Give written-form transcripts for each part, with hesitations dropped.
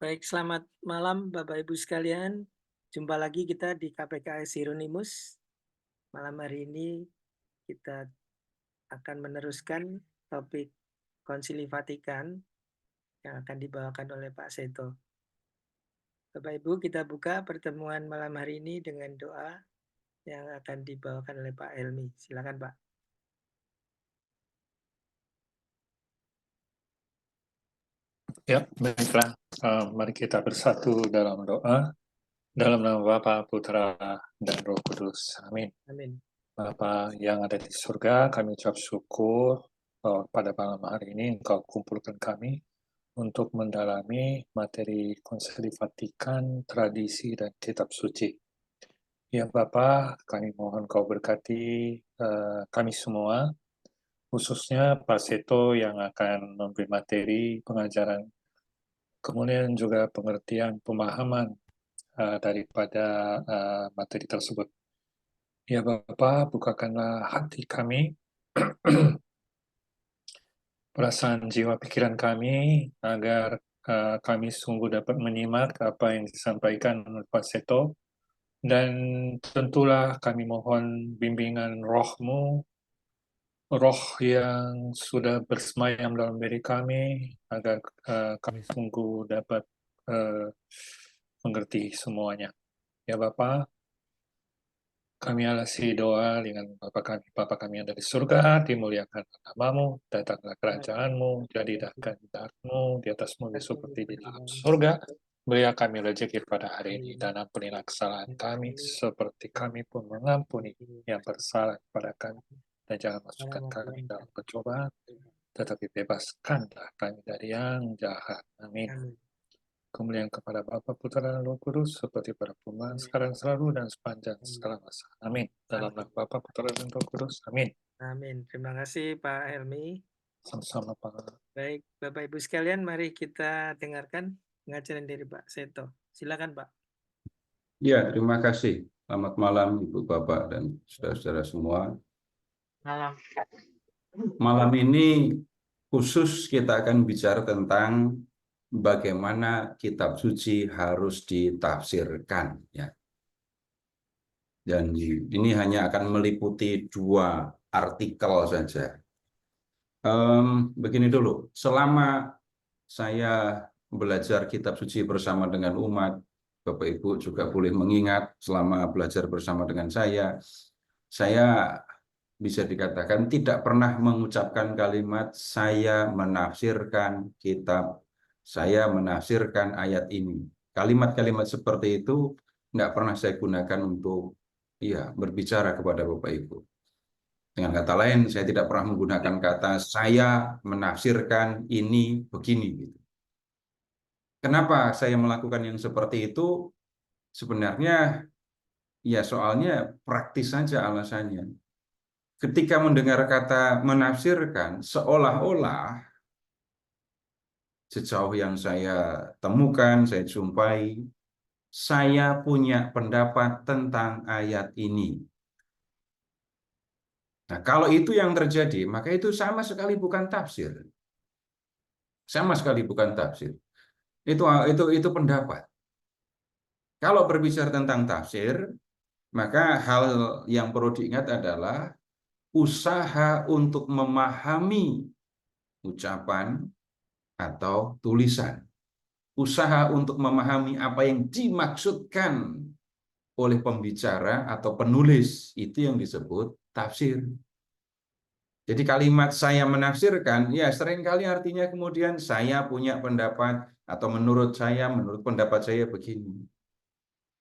Baik, selamat malam Bapak Ibu sekalian. Jumpa lagi kita di KPKS Hieronymus. Malam hari ini kita akan meneruskan topik Konsili Vatikan yang akan dibawakan oleh Pak Seto. Bapak Ibu, kita buka pertemuan malam hari ini dengan doa yang akan dibawakan oleh Pak Helmi. Silakan Pak. Ya, baiklah. Mari kita bersatu dalam doa. Dalam nama Bapa, Putra, dan Roh Kudus. Amin. Amin. Bapa yang ada di surga, kami ucap syukur bahwa pada malam hari ini Engkau kumpulkan kami untuk mendalami materi Konsili Vatikan, tradisi, dan kitab suci. Ya Bapa, kami mohon Kau berkati kami semua, khususnya Pak Seto yang akan memberi materi pengajaran, kemudian juga pengertian, pemahaman daripada materi tersebut. Ya Bapa, bukakanlah hati kami, perasaan jiwa pikiran kami, agar kami sungguh dapat menyimak apa yang disampaikan oleh Pak Seto, dan tentulah kami mohon bimbingan roh-Mu, roh yang sudah bersemayam dalam diri kami, agar kami sungguh dapat mengerti semuanya. Ya Bapa, kami alasi doa dengan Bapa kami yang ada di surga, dimuliakan namamu, datanglah kerajaan-Mu, jadilah kehendak-Mu di atas bumi seperti di dalam surga. Berilah kami rezeki pada hari ini, dan ampunilah kesalahan kami, seperti kami pun mengampuni yang bersalah kepada kami. Dan jangan masukkan kami dalam pencobaan, tetapi bebaskanlah kami dari yang jahat. Amin. Kemuliaan kepada Bapa, Putra, dan Roh Kudus, seperti pada permulaan, sekarang, selalu, dan sepanjang segala masa. Amin. Dalam nama Bapa, Putra, dan Roh Kudus. Amin. Amin. Terima kasih Pak Helmi. Sama-sama, Pak. Baik, Bapak Ibu sekalian, mari kita dengarkan pengajaran dari Pak Seto. Silakan Pak. Ya, terima kasih. Selamat malam Ibu Bapak dan saudara-saudara semua. Malam. Malam ini khusus kita akan bicara tentang bagaimana kitab suci harus ditafsirkan, ya. Dan ini hanya akan meliputi 2 artikel saja. Begini dulu, selama saya belajar kitab suci bersama dengan umat, Bapak Ibu juga boleh mengingat selama belajar bersama dengan saya bisa dikatakan tidak pernah mengucapkan kalimat saya menafsirkan kitab, saya menafsirkan ayat ini. Kalimat-kalimat seperti itu nggak pernah saya gunakan untuk berbicara kepada Bapak Ibu. Dengan kata lain, saya tidak pernah menggunakan kata saya menafsirkan ini begini gitu. Kenapa saya melakukan yang seperti itu? Sebenarnya ya soalnya praktis saja alasannya. Ketika mendengar kata menafsirkan, seolah-olah sejauh yang saya temukan, saya jumpai, saya punya pendapat tentang ayat ini. Nah, kalau itu yang terjadi, maka itu sama sekali bukan tafsir. Sama sekali bukan tafsir. Itu pendapat. Kalau berbicara tentang tafsir, maka hal yang perlu diingat adalah usaha untuk memahami ucapan atau tulisan. Usaha untuk memahami apa yang dimaksudkan oleh pembicara atau penulis, itu yang disebut tafsir. Jadi kalimat saya menafsirkan, ya seringkali artinya kemudian saya punya pendapat atau menurut pendapat saya begini.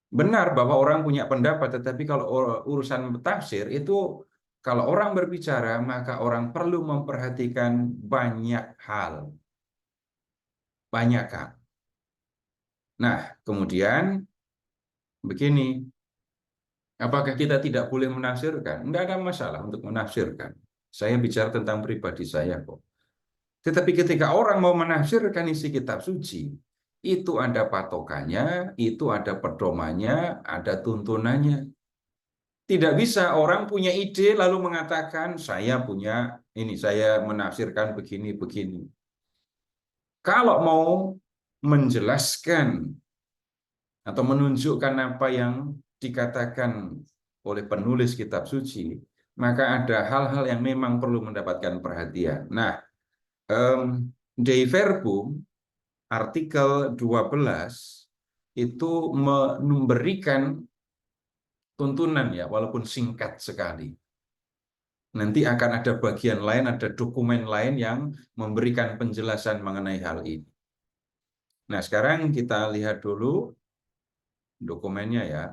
Benar bahwa orang punya pendapat, tetapi kalau urusan tafsir itu kalau orang berbicara maka orang perlu memperhatikan banyak hal. Banyak hal. Nah, kemudian begini, apakah kita tidak boleh menafsirkan? Tidak ada masalah untuk menafsirkan. Saya bicara tentang pribadi saya kok. Tetapi ketika orang mau menafsirkan isi kitab suci, itu ada patokannya, itu ada pedomannya, ada tuntunannya. Tidak bisa orang punya ide lalu mengatakan saya punya ini, saya menafsirkan begini-begini. Kalau mau menjelaskan atau menunjukkan apa yang dikatakan oleh penulis kitab suci, maka ada hal-hal yang memang perlu mendapatkan perhatian. Nah, Dei Verbum artikel 12 itu memberikan tuntunan ya, walaupun singkat sekali. Nanti akan ada bagian lain, ada dokumen lain yang memberikan penjelasan mengenai hal ini. Nah, sekarang kita lihat dulu dokumennya ya.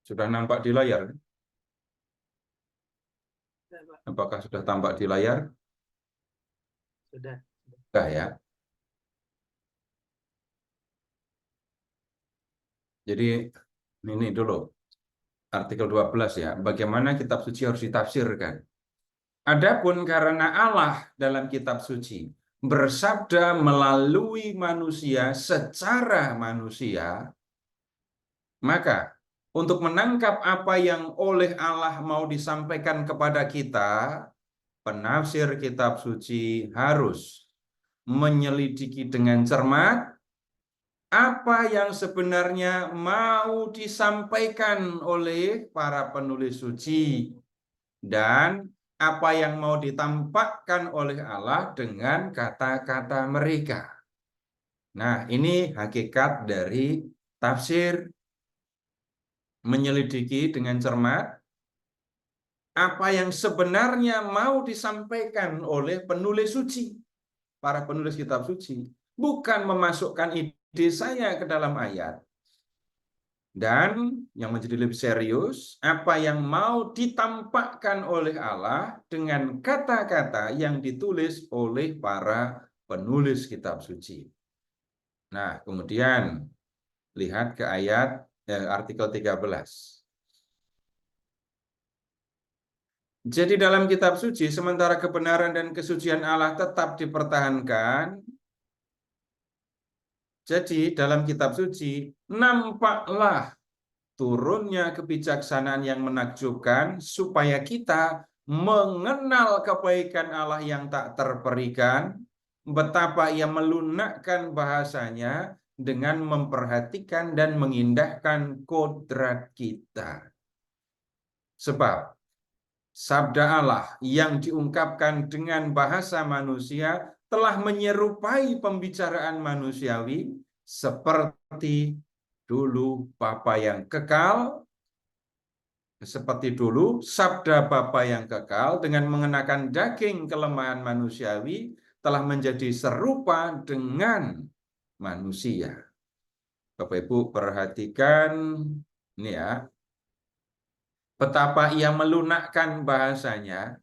Sudah nampak di layar? Apakah sudah tampak di layar? Sudah. Sudah ya. Jadi ini dulu artikel 12 ya, bagaimana kitab suci harus ditafsirkan. Adapun karena Allah dalam kitab suci bersabda melalui manusia secara manusia, maka untuk menangkap apa yang oleh Allah mau disampaikan kepada kita, penafsir kitab suci harus menyelidiki dengan cermat apa yang sebenarnya mau disampaikan oleh para penulis suci dan apa yang mau ditampakkan oleh Allah dengan kata-kata mereka. Nah, ini hakikat dari tafsir, menyelidiki dengan cermat apa yang sebenarnya mau disampaikan oleh penulis suci, para penulis kitab suci, bukan memasukkan ide saya ke dalam ayat. Dan yang menjadi lebih serius, apa yang mau ditampakkan oleh Allah dengan kata-kata yang ditulis oleh para penulis kitab suci. Nah, kemudian lihat ke ayat artikel 13. Jadi dalam kitab suci, sementara kebenaran dan kesucian Allah tetap dipertahankan, jadi dalam kitab suci, nampaklah turunnya kebijaksanaan yang menakjubkan supaya kita mengenal kebaikan Allah yang tak terperikan, betapa ia melunakkan bahasanya dengan memperhatikan dan mengindahkan kodrat kita. Sebab sabda Allah yang diungkapkan dengan bahasa manusia telah menyerupai pembicaraan manusiawi seperti dulu Bapa yang kekal, seperti dulu sabda Bapa yang kekal dengan mengenakan daging kelemahan manusiawi telah menjadi serupa dengan manusia. Bapak Ibu perhatikan ini ya, betapa ia melunakkan bahasanya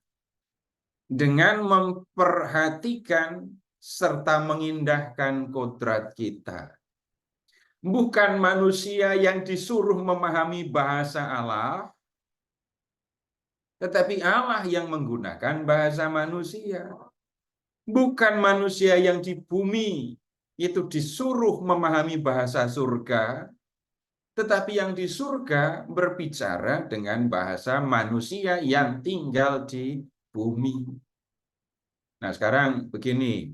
dengan memperhatikan serta mengindahkan kodrat kita. Bukan manusia yang disuruh memahami bahasa Allah, tetapi Allah yang menggunakan bahasa manusia. Bukan manusia yang di bumi itu disuruh memahami bahasa surga, tetapi yang di surga berbicara dengan bahasa manusia yang tinggal di bumi. Nah, sekarang begini,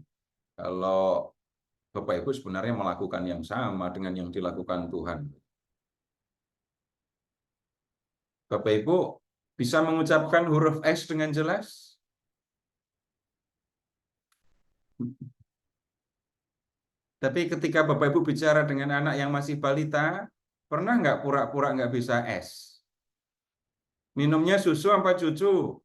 kalau Bapak Ibu sebenarnya melakukan yang sama dengan yang dilakukan Tuhan. Bapak Ibu bisa mengucapkan huruf S dengan jelas? Tapi ketika Bapak Ibu bicara dengan anak yang masih balita, pernah nggak pura-pura nggak bisa S? Minumnya susu apa cucu?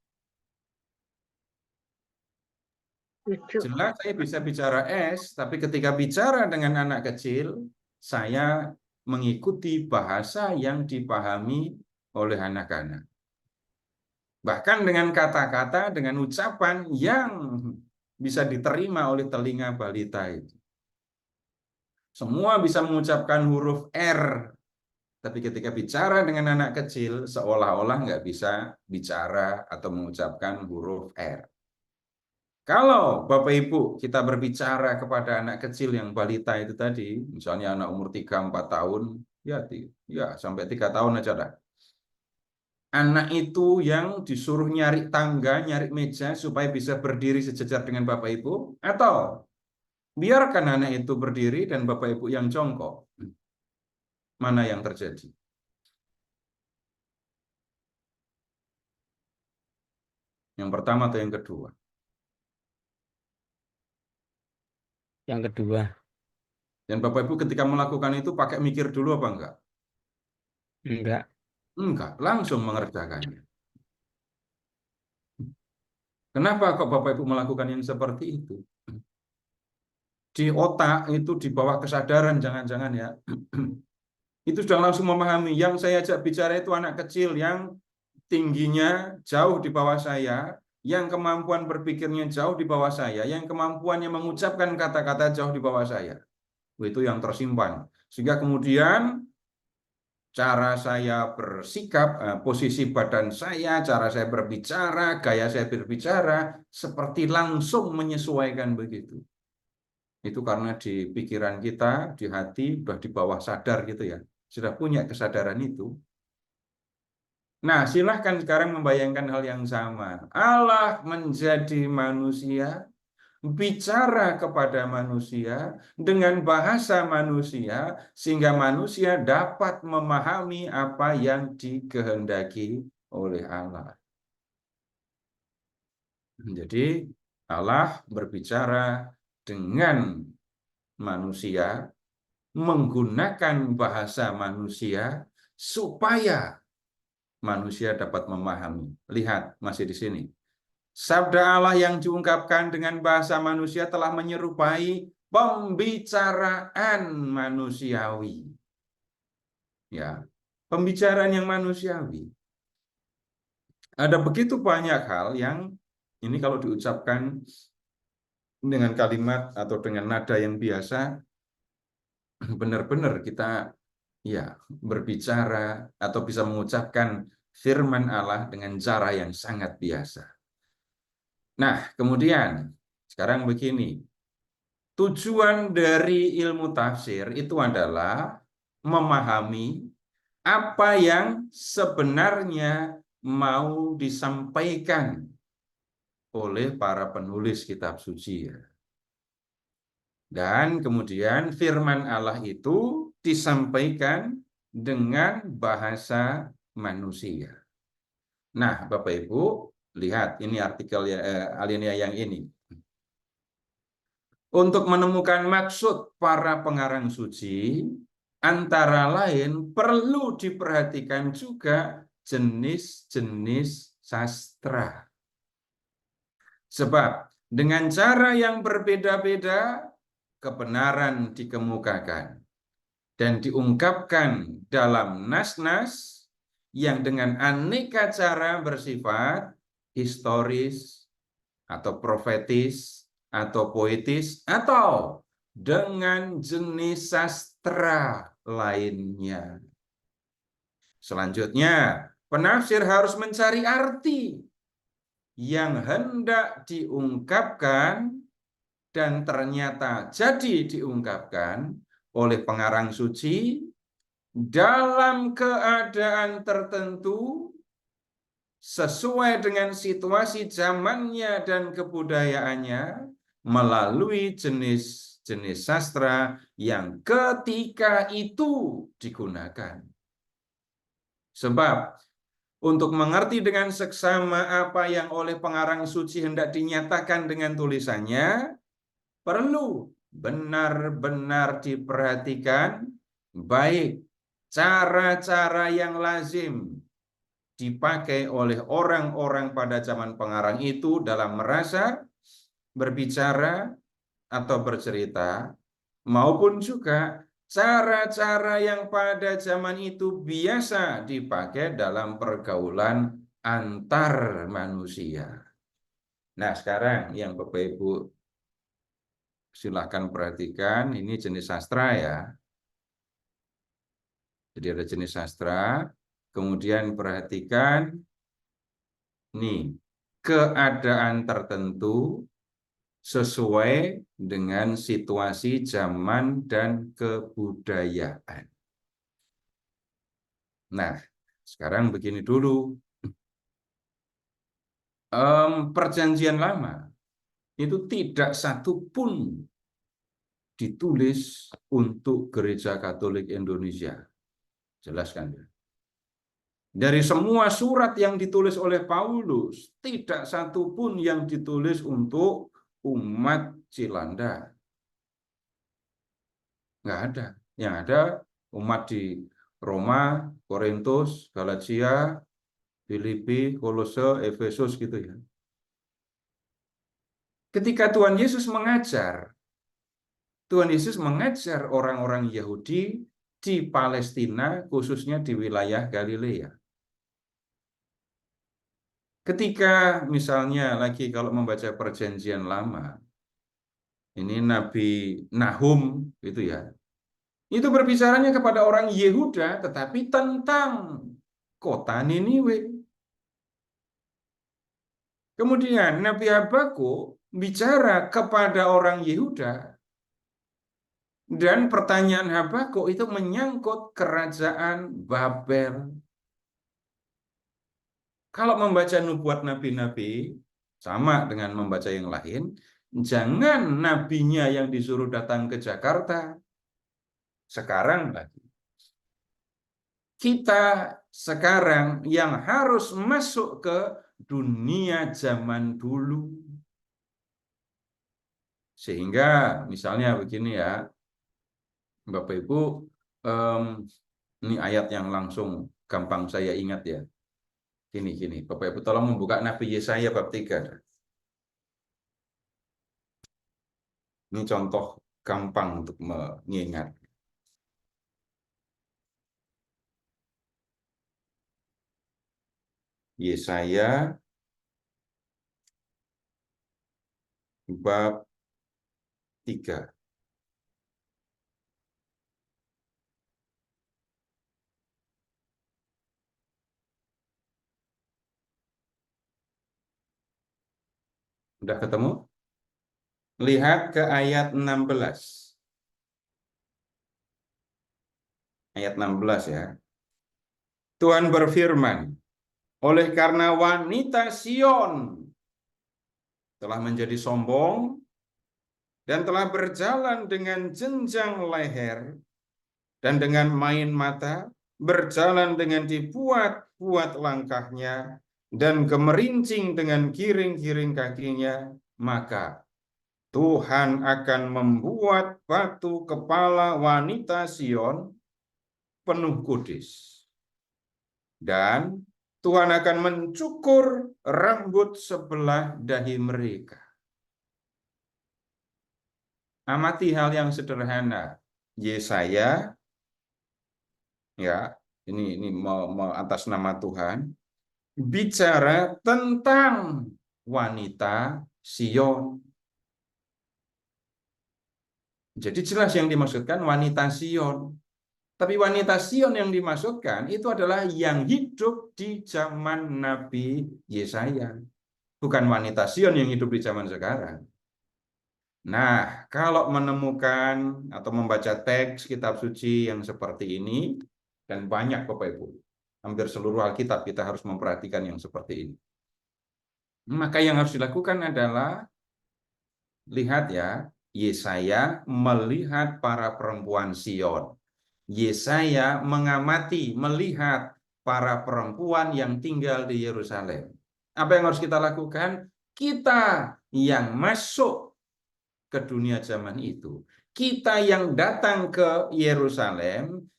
Jelas saya bisa bicara S, tapi ketika bicara dengan anak kecil, saya mengikuti bahasa yang dipahami oleh anak-anak. Bahkan dengan kata-kata, dengan ucapan yang bisa diterima oleh telinga balita itu. Semua bisa mengucapkan huruf R, tapi ketika bicara dengan anak kecil, seolah-olah nggak bisa bicara atau mengucapkan huruf R. Kalau Bapak Ibu kita berbicara kepada anak kecil yang balita itu tadi, misalnya anak umur 3-4 tahun, ya sampai 3 tahun aja dah. Anak itu yang disuruh nyari tangga, nyari meja supaya bisa berdiri sejajar dengan Bapak Ibu, atau biarkan anak itu berdiri dan Bapak Ibu yang jongkok? Mana yang terjadi? Yang pertama atau yang kedua? Yang kedua. Dan Bapak Ibu ketika melakukan itu pakai mikir dulu apa enggak? Enggak. Enggak, langsung mengerjakannya. Kenapa kok Bapak Ibu melakukan yang seperti itu? Di otak itu di bawah kesadaran, jangan-jangan ya. Itu sudah langsung memahami. Yang saya ajak bicara itu anak kecil yang tingginya jauh di bawah saya, yang kemampuan berpikirnya jauh di bawah saya, yang kemampuannya mengucapkan kata-kata jauh di bawah saya. Itu yang tersimpan. Sehingga kemudian cara saya bersikap, posisi badan saya, cara saya berbicara, gaya saya berbicara, seperti langsung menyesuaikan begitu. Itu karena di pikiran kita, di hati, sudah di bawah sadar gitu ya. Sudah punya kesadaran itu. Nah, silahkan sekarang membayangkan hal yang sama. Allah menjadi manusia, bicara kepada manusia dengan bahasa manusia, sehingga manusia dapat memahami apa yang dikehendaki oleh Allah. Jadi, Allah berbicara dengan manusia, menggunakan bahasa manusia, supaya manusia dapat memahami. Lihat, masih di sini. Sabda Allah yang diungkapkan dengan bahasa manusia telah menyerupai pembicaraan manusiawi. Ya, pembicaraan yang manusiawi. Ada begitu banyak hal yang ini kalau diucapkan dengan kalimat atau dengan nada yang biasa, benar-benar kita ya berbicara atau bisa mengucapkan firman Allah dengan cara yang sangat biasa. Nah, kemudian sekarang begini. Tujuan dari ilmu tafsir itu adalah memahami apa yang sebenarnya mau disampaikan oleh para penulis kitab suci. Dan kemudian firman Allah itu disampaikan dengan bahasa manusia. Nah, Bapak Ibu, lihat ini artikel Alinea yang ini. Untuk menemukan maksud para pengarang suci, antara lain perlu diperhatikan juga jenis-jenis sastra. Sebab dengan cara yang berbeda-beda, kebenaran dikemukakan dan diungkapkan dalam nas-nas yang dengan aneka cara bersifat historis atau profetis atau poetis atau dengan jenis sastra lainnya. Selanjutnya, penafsir harus mencari arti yang hendak diungkapkan dan ternyata jadi diungkapkan oleh pengarang suci dalam keadaan tertentu sesuai dengan situasi zamannya dan kebudayaannya melalui jenis-jenis sastra yang ketika itu digunakan. Sebab untuk mengerti dengan seksama apa yang oleh pengarang suci hendak dinyatakan dengan tulisannya, perlu benar-benar diperhatikan baik cara-cara yang lazim dipakai oleh orang-orang pada zaman pengarang itu dalam merasa, berbicara, atau bercerita, maupun juga cara-cara yang pada zaman itu biasa dipakai dalam pergaulan antar manusia. Nah, sekarang yang Bapak Ibu silahkan perhatikan, ini jenis sastra ya. Jadi ada jenis sastra, kemudian perhatikan nih keadaan tertentu sesuai dengan situasi zaman dan kebudayaan. Nah, Sekarang begini dulu. Perjanjian Lama itu tidak satu pun ditulis untuk Gereja Katolik Indonesia. Jelaskan ya. Dari semua surat yang ditulis oleh Paulus, tidak satu pun yang ditulis untuk umat Cilanda. Nggak ada. Yang ada umat di Roma, Korintus, Galatia, Filipi, Kolose, Efesus gitu ya. Ketika Tuhan Yesus mengajar orang-orang Yahudi di Palestina, khususnya di wilayah Galilea. Ketika misalnya lagi kalau membaca Perjanjian Lama, ini Nabi Nahum gitu ya, itu berbicaranya kepada orang Yehuda, tetapi tentang kota Niniwe. Kemudian Nabi Habakuk bicara kepada orang Yehuda, dan pertanyaan Habakuk itu menyangkut kerajaan Babel. Kalau membaca nubuat nabi-nabi, sama dengan membaca yang lain, jangan nabinya yang disuruh datang ke Jakarta. Sekarang lagi. Kita sekarang yang harus masuk ke dunia zaman dulu. Sehingga misalnya begini ya, Bapak Ibu, ini ayat yang langsung gampang saya ingat ya. Gini, Bapak Ibu tolong membuka Nabi Yesaya bab 3. Ini contoh gampang untuk mengingat. Yesaya bab 3. Udah ketemu? Lihat ke ayat 16. Ayat 16 ya. Tuhan berfirman, oleh karena wanita Sion telah menjadi sombong dan telah berjalan dengan jenjang leher dan dengan main mata, berjalan dengan dibuat-buat langkahnya dan gemerincing dengan giring-giring kakinya, maka Tuhan akan membuat batu kepala wanita Sion penuh kudis. Dan Tuhan akan mencukur rambut sebelah dahi mereka. Amati hal yang sederhana. Yesaya, ya, ini atas nama Tuhan, bicara tentang wanita Sion. Jadi jelas yang dimaksudkan wanita Sion. Tapi wanita Sion yang dimaksudkan itu adalah yang hidup di zaman Nabi Yesaya. Bukan wanita Sion yang hidup di zaman sekarang. Nah, kalau menemukan atau membaca teks kitab suci yang seperti ini, dan banyak Bapak Ibu, hampir seluruh Alkitab kita harus memperhatikan yang seperti ini. Maka yang harus dilakukan adalah, lihat ya, Yesaya melihat para perempuan Sion. Yesaya mengamati, melihat para perempuan yang tinggal di Yerusalem. Apa yang harus kita lakukan? Kita yang masuk ke dunia zaman itu, kita yang datang ke Yerusalem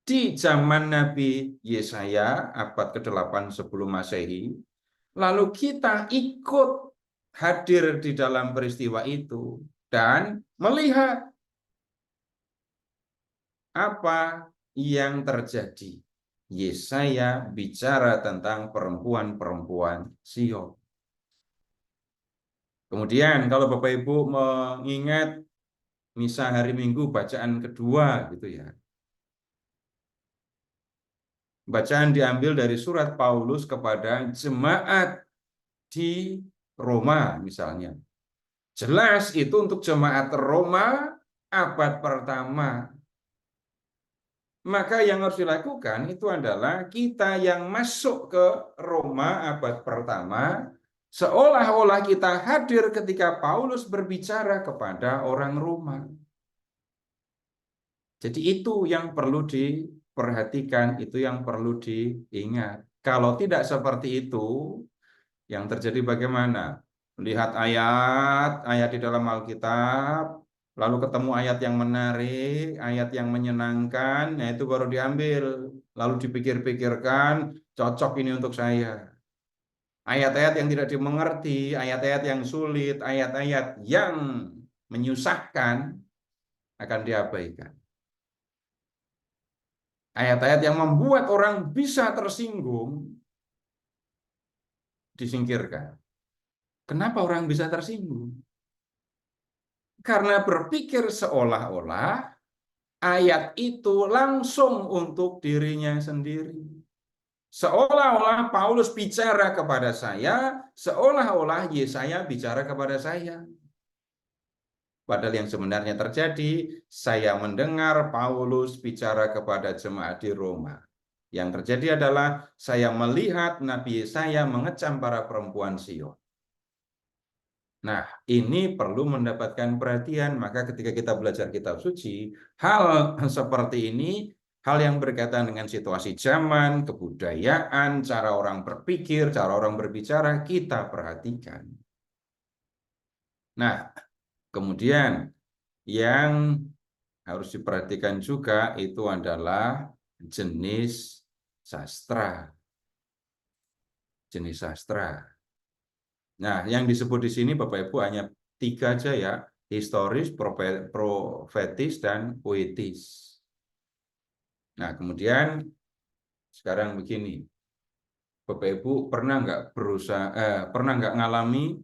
di zaman Nabi Yesaya abad ke-8 sebelum Masehi, lalu kita ikut hadir di dalam peristiwa itu dan melihat apa yang terjadi. Yesaya bicara tentang perempuan-perempuan Sion. Kemudian kalau Bapak Ibu mengingat misa hari Minggu bacaan kedua gitu ya. Bacaan diambil dari surat Paulus kepada jemaat di Roma misalnya. Jelas itu untuk jemaat Roma abad pertama. Maka yang harus dilakukan itu adalah kita yang masuk ke Roma abad pertama, seolah-olah kita hadir ketika Paulus berbicara kepada orang Roma. Jadi itu yang perlu diperhatikan, itu yang perlu diingat. Kalau tidak seperti itu, yang terjadi bagaimana? Lihat ayat di dalam Alkitab, lalu ketemu ayat yang menarik, ayat yang menyenangkan, nah itu baru diambil. Lalu dipikir-pikirkan, cocok ini untuk saya. Ayat-ayat yang tidak dimengerti, ayat-ayat yang sulit, ayat-ayat yang menyusahkan akan diabaikan. Ayat-ayat yang membuat orang bisa tersinggung disingkirkan. Kenapa orang bisa tersinggung? Karena berpikir seolah-olah ayat itu langsung untuk dirinya sendiri. Seolah-olah Paulus bicara kepada saya, seolah-olah Yesaya bicara kepada saya. Padahal yang sebenarnya terjadi, saya mendengar Paulus bicara kepada jemaat di Roma. Yang terjadi adalah saya melihat Nabi Yesaya mengecam para perempuan Sion. Nah, ini perlu mendapatkan perhatian. Maka ketika kita belajar kitab suci, hal seperti ini, hal yang berkaitan dengan situasi zaman, kebudayaan, cara orang berpikir, cara orang berbicara, kita perhatikan. Nah, kemudian yang harus diperhatikan juga itu adalah jenis sastra. Jenis sastra. Nah, yang disebut di sini Bapak Ibu hanya 3 aja ya, historis, profetis, dan puitis. Nah, kemudian sekarang begini, Bapak Ibu pernah nggak ngalami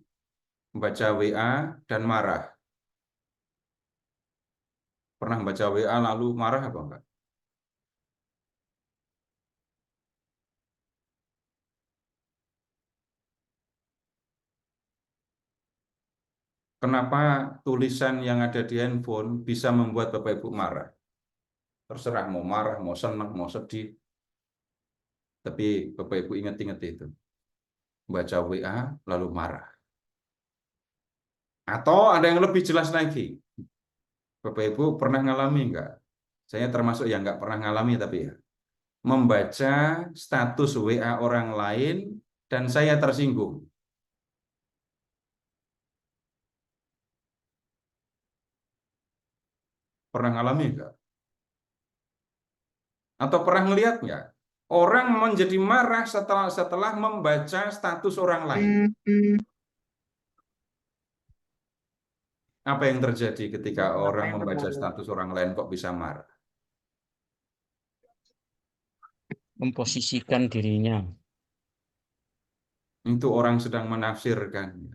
membaca WA dan marah? Pernah membaca WA lalu marah apa enggak? Kenapa tulisan yang ada di handphone bisa membuat Bapak Ibu marah? Terserah mau marah, mau senang, mau sedih. Tapi Bapak Ibu ingat-ingat itu. Baca WA lalu marah. Atau ada yang lebih jelas lagi. Bapak Ibu pernah ngalami enggak? Saya termasuk yang enggak pernah ngalami tapi ya. Membaca status WA orang lain dan saya tersinggung. Pernah ngalami enggak? Atau pernah ngelihat enggak? Orang menjadi marah setelah membaca status orang lain. Apa yang terjadi ketika orang membaca status orang lain kok bisa marah? Memposisikan dirinya. Itu orang sedang menafsirkan,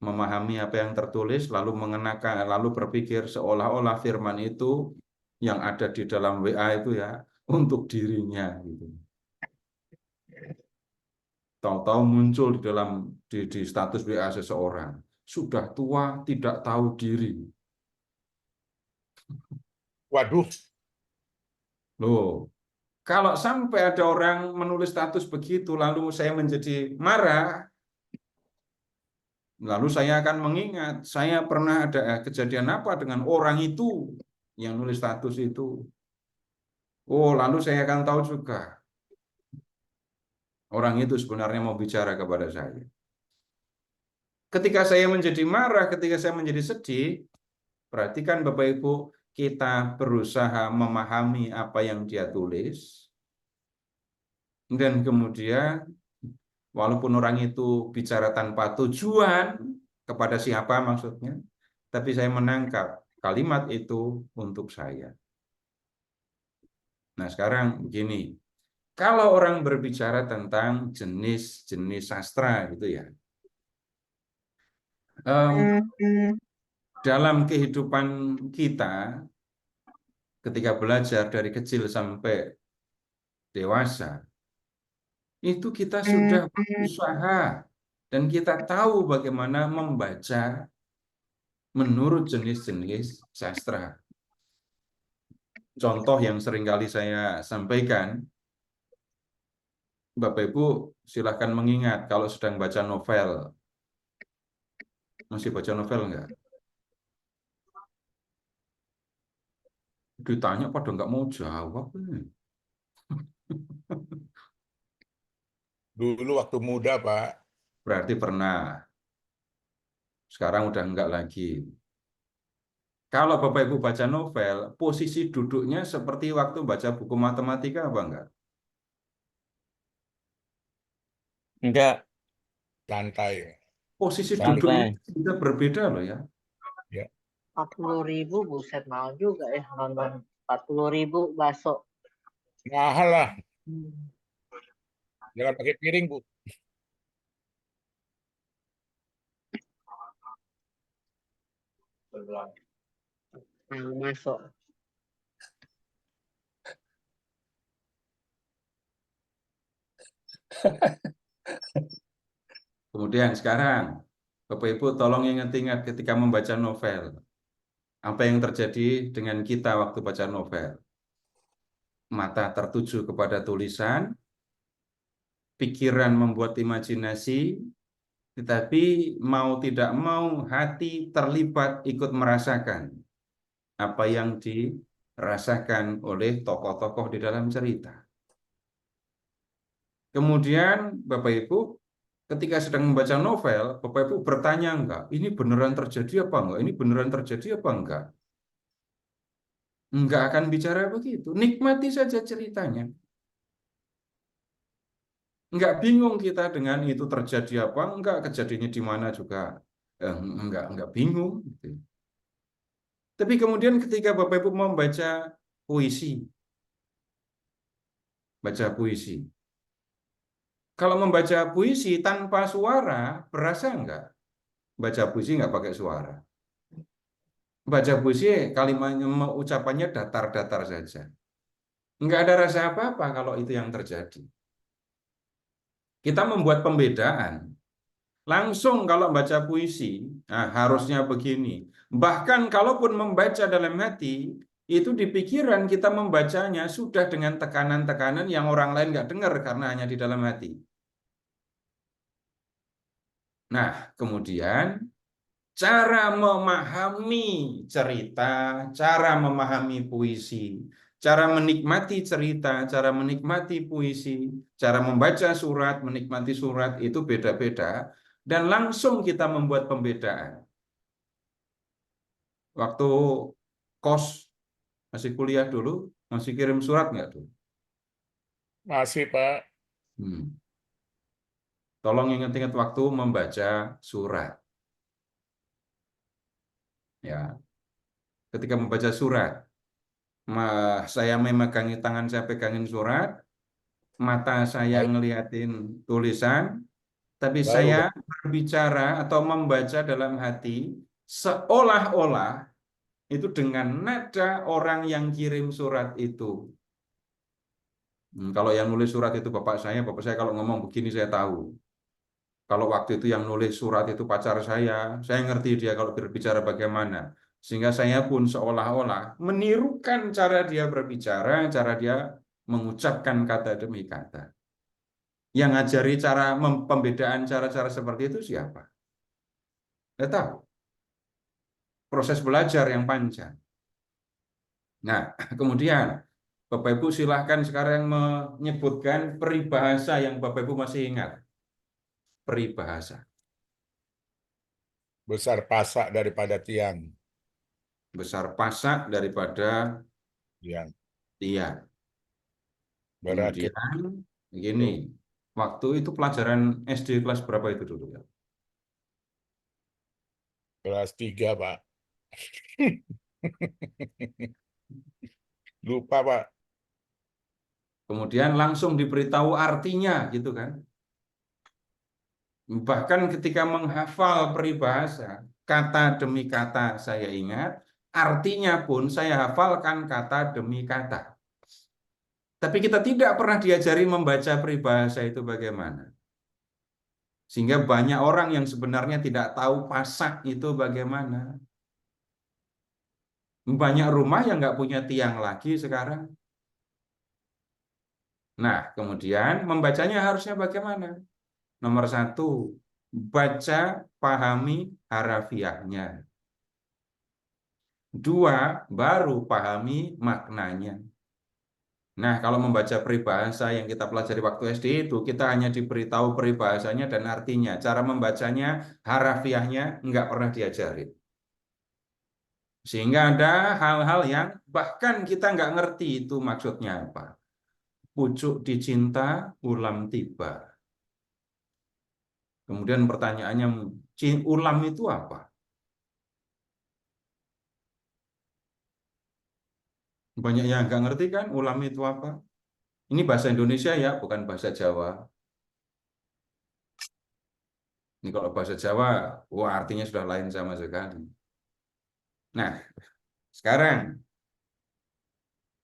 memahami apa yang tertulis, lalu mengenakan, lalu berpikir seolah-olah firman itu yang ada di dalam WA itu ya untuk dirinya gitu. Tahu-tahu muncul di status WA seseorang, sudah tua tidak tahu diri. Waduh. Loh, kalau sampai ada orang menulis status begitu lalu saya menjadi marah, lalu saya akan mengingat, saya pernah ada kejadian apa dengan orang itu yang nulis status itu. Oh, lalu saya akan tahu juga orang itu sebenarnya mau bicara kepada saya. Ketika saya menjadi marah, ketika saya menjadi sedih, perhatikan Bapak Ibu, kita berusaha memahami apa yang dia tulis, dan kemudian walaupun orang itu bicara tanpa tujuan kepada siapa maksudnya, tapi saya menangkap kalimat itu untuk saya. Nah, sekarang begini, kalau orang berbicara tentang jenis-jenis sastra gitu ya, dalam kehidupan kita ketika belajar dari kecil sampai dewasa, itu kita sudah berusaha dan kita tahu bagaimana membaca menurut jenis-jenis sastra. contoh yang seringkali saya sampaikan, Bapak Ibu silahkan mengingat kalau sedang baca novel. Masih baca novel enggak? Ditanya pada nggak mau jawab. Dulu waktu muda, Pak. Berarti pernah. Sekarang udah enggak lagi. Kalau Bapak Ibu baca novel, posisi duduknya seperti waktu baca buku matematika apa enggak? Enggak. Santai. Posisi Santai. duduknya bisa berbeda loh ya. Ya. 40.000 buset mahal juga ya nonton 40.000 bakso. Mahal lah. Jangan pakai piring, Bu. Masuk. Kemudian sekarang, Bapak Ibu tolong ingat-ingat ketika membaca novel. Apa yang terjadi dengan kita waktu baca novel? Mata tertuju kepada tulisan, pikiran membuat imajinasi, tetapi mau tidak mau hati terlibat ikut merasakan apa yang dirasakan oleh tokoh-tokoh di dalam cerita. Kemudian Bapak Ibu ketika sedang membaca novel, Bapak Ibu bertanya enggak, ini beneran terjadi apa enggak? Ini beneran terjadi apa enggak? Enggak akan bicara begitu. Nikmati saja ceritanya. Enggak bingung kita dengan itu terjadi apa enggak, kejadiannya di mana juga enggak bingung. Tapi kemudian ketika Bapak Ibu membaca puisi, baca puisi. Kalau membaca puisi tanpa suara, berasa enggak? Baca puisi enggak pakai suara. Baca puisi kalimatnya ucapannya datar-datar saja. Enggak ada rasa apa-apa kalau itu yang terjadi. Kita membuat pembedaan. Langsung kalau baca puisi, nah harusnya begini. Bahkan kalaupun membaca dalam hati, itu di pikiran kita membacanya sudah dengan tekanan-tekanan yang orang lain nggak dengar karena hanya di dalam hati. Nah, kemudian cara memahami cerita, cara memahami puisi, cara menikmati cerita, cara menikmati puisi, cara membaca surat, menikmati surat itu beda-beda dan langsung kita membuat pembedaan. Waktu kos masih kuliah dulu, masih kirim surat nggak tuh? Masih, Pak. Tolong ingat-ingat waktu membaca surat. Ya, ketika membaca surat, saya memegangi tangan, saya pegangin surat, mata saya Baik. ngeliatin tulisan, tapi Baru, saya berbicara atau membaca dalam hati seolah-olah itu dengan nada orang yang kirim surat itu. Kalau yang nulis surat itu bapak saya kalau ngomong begini saya tahu. Kalau waktu itu yang nulis surat itu pacar saya ngerti dia kalau berbicara bagaimana. Sehingga saya pun seolah-olah menirukan cara dia berbicara, cara dia mengucapkan kata demi kata. Yang ngajari cara pembedaan cara-cara seperti itu siapa? Tidak tahu. Proses belajar yang panjang. Nah, kemudian Bapak Ibu silahkan sekarang menyebutkan peribahasa yang Bapak Ibu masih ingat. Peribahasa. besar pasak daripada tiang. Besar pasak daripada Tiang. tiang. Berakit. Kemudian begini, waktu itu pelajaran SD kelas berapa itu dulu ya? Kelas 3, Pak. Lupa, Pak. Kemudian langsung diberitahu artinya gitu kan. Bahkan ketika menghafal peribahasa, kata demi kata saya ingat, artinya pun saya hafalkan kata demi kata. Tapi kita tidak pernah diajari membaca peribahasa itu bagaimana. Sehingga banyak orang yang sebenarnya tidak tahu pasak itu bagaimana. Banyak rumah yang nggak punya tiang lagi sekarang. Nah, kemudian membacanya harusnya bagaimana? Nomor satu, baca, pahami harafiahnya. Dua, baru pahami maknanya. Nah, kalau membaca peribahasa yang kita pelajari waktu SD itu, kita hanya diberitahu peribahasanya dan artinya. Cara membacanya, harafiahnya, nggak pernah diajarin. Sehingga ada hal-hal yang bahkan kita nggak ngerti itu maksudnya apa. Pucuk dicinta, ulam tiba. Kemudian pertanyaannya, ulam itu apa? Banyak yang nggak ngerti kan, ulam itu apa? Ini bahasa Indonesia ya, bukan bahasa Jawa. Ini kalau bahasa Jawa, wah artinya sudah lain sama sekali. Nah, sekarang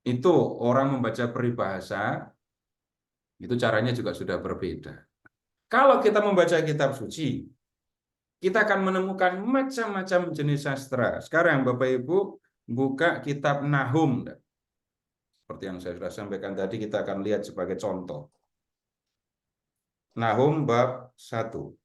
itu orang membaca peribahasa, itu caranya juga sudah berbeda. Kalau kita membaca kitab suci, kita akan menemukan macam-macam jenis sastra. Sekarang Bapak Ibu buka kitab Nahum. Seperti yang saya sudah sampaikan tadi, kita akan lihat sebagai contoh. Nahum bab 1.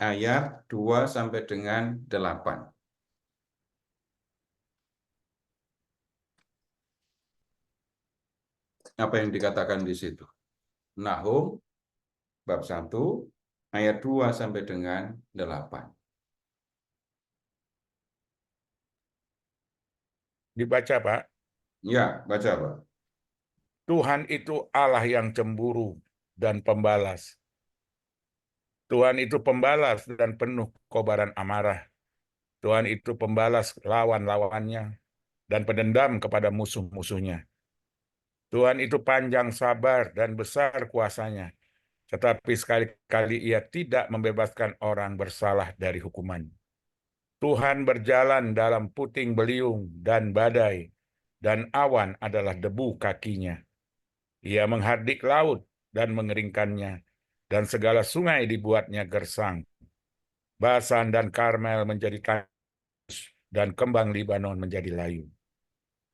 Ayat 2 sampai dengan 8. Apa yang dikatakan di situ? Nahum bab 1 ayat 2 sampai dengan 8. Dibaca, Pak. Ya, baca, Pak. Tuhan itu Allah yang cemburu dan pembalas. Tuhan itu pembalas dan penuh kobaran amarah. Tuhan itu pembalas lawan-lawannya dan pendendam kepada musuh-musuhnya. Tuhan itu panjang sabar dan besar kuasanya, tetapi sekali-kali ia tidak membebaskan orang bersalah dari hukuman. Tuhan berjalan dalam puting beliung dan badai, dan awan adalah debu kakinya. Ia menghardik laut dan mengeringkannya, dan segala sungai dibuatnya gersang. Basan dan Karmel menjadi tandus, dan kembang Libanon menjadi layu.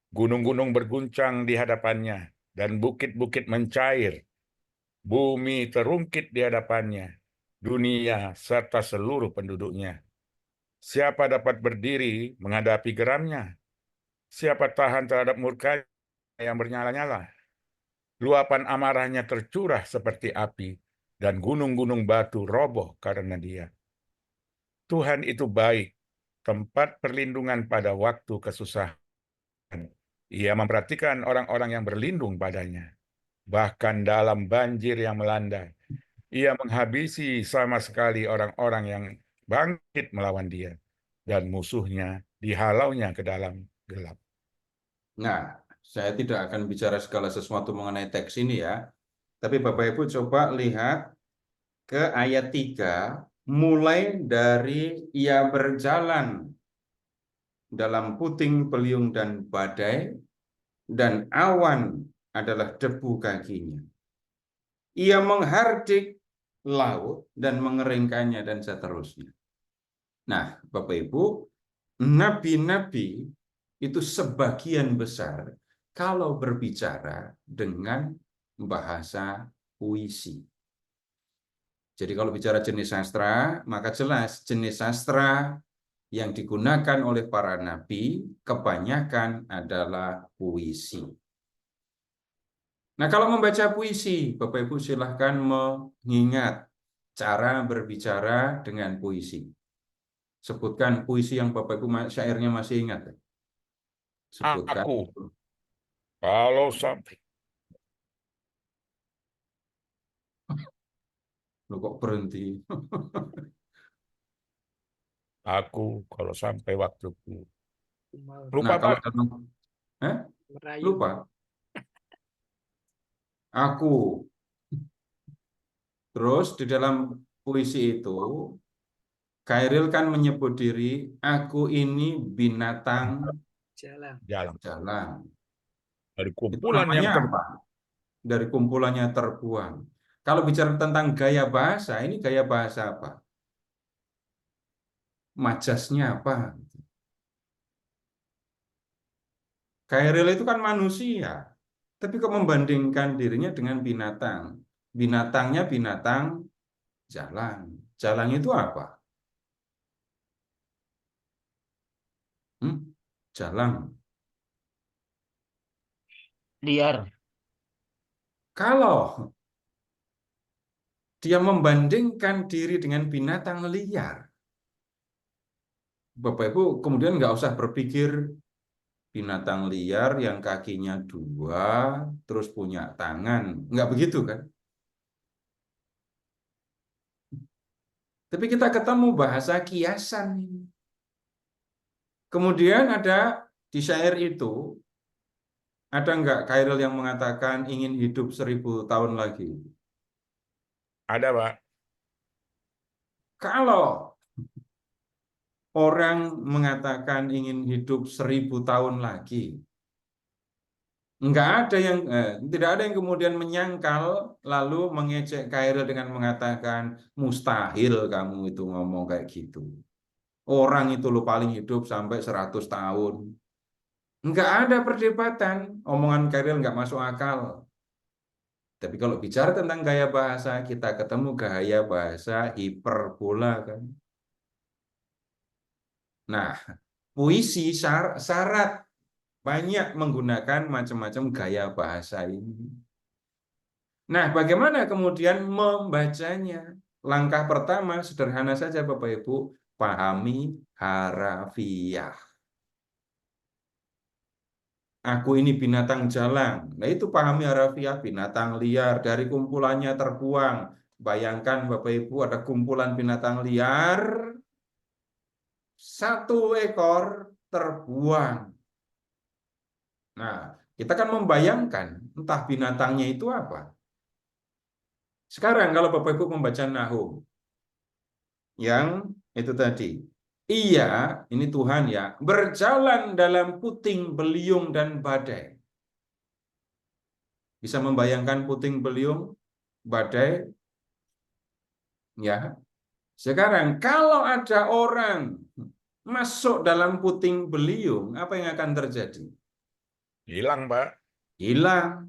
Gunung-gunung berguncang di hadapannya, dan bukit-bukit mencair. Bumi terungkit di hadapannya, dunia serta seluruh penduduknya. Siapa dapat berdiri menghadapi geramnya? Siapa tahan terhadap murka yang bernyala-nyala? Luapan amarahnya tercurah seperti api, dan gunung-gunung batu roboh karena dia. Tuhan itu baik, tempat perlindungan pada waktu kesusahan. Ia memperhatikan orang-orang yang berlindung padanya. Bahkan dalam banjir yang melanda, ia menghabisi sama sekali orang-orang yang bangkit melawan dia, dan musuhnya dihalaunya ke dalam gelap. Nah, saya tidak akan bicara segala sesuatu mengenai teks ini ya. Tapi Bapak Ibu coba lihat ke ayat 3, mulai dari ia berjalan dalam puting beliung dan badai, dan awan adalah debu kakinya. Ia menghardik laut dan mengeringkannya dan seterusnya. Nah, Bapak Ibu, nabi-nabi itu sebagian besar kalau berbicara dengan bahasa puisi. Jadi kalau bicara jenis sastra, maka jelas jenis sastra yang digunakan oleh para nabi kebanyakan adalah puisi. Nah, kalau membaca puisi, Bapak Ibu silahkan mengingat cara berbicara dengan puisi. Sebutkan puisi yang Bapak Ibu syairnya masih ingat. Sebutkan. Aku, kalau sampai Loh, kok berhenti? aku kalau sampai waktuku. Lupa, Nah, kalau Pak. dalam Merayu. lupa. Aku. Terus di dalam puisi itu Khairil kan menyebut diri, aku ini binatang Jalan. jalan. Dari Itu kumpulan yang namanya apa? Dari kumpulannya terbuang. Kalau bicara tentang gaya bahasa, ini gaya bahasa apa? Majasnya apa? Kairil itu kan manusia, tapi kok membandingkan dirinya dengan binatang. Binatangnya binatang jalan. Jalan itu apa? Jalan. Liar. Kalau dia membandingkan diri dengan binatang liar, Bapak Ibu kemudian nggak usah berpikir binatang liar yang kakinya 2, terus punya tangan. Nggak begitu kan? Tapi kita ketemu bahasa kiasan ini. Kemudian ada di syair itu, ada nggak Khairil yang mengatakan ingin hidup 1000 tahun lagi? Ada, Pak. Kalau orang mengatakan ingin hidup 1000 tahun lagi, nggak ada yang tidak ada yang kemudian menyangkal lalu mengejek Khairil dengan mengatakan mustahil kamu itu ngomong kayak gitu. Orang itu lo paling hidup sampai 100 tahun. Nggak ada perdebatan, omongan Khairil nggak masuk akal. Tapi kalau bicara tentang gaya bahasa, kita ketemu gaya bahasa hiperbola kan. Nah, puisi syarat banyak menggunakan macam-macam gaya bahasa ini. Nah, bagaimana kemudian membacanya? Langkah pertama sederhana saja Bapak Ibu, pahami harafiah. Aku ini binatang jalang. Nah, itu pahami harafiah, binatang liar dari kumpulannya terbuang. Bayangkan Bapak Ibu ada kumpulan binatang liar, 1 ekor terbuang. Nah, kita kan membayangkan entah binatangnya itu apa. Sekarang kalau Bapak Ibu membaca Nahum, yang itu tadi, ia, ini Tuhan ya, berjalan dalam puting beliung dan badai. Bisa membayangkan puting beliung, badai? Ya. Sekarang kalau ada orang masuk dalam puting beliung, apa yang akan terjadi? Hilang, Pak. Hilang.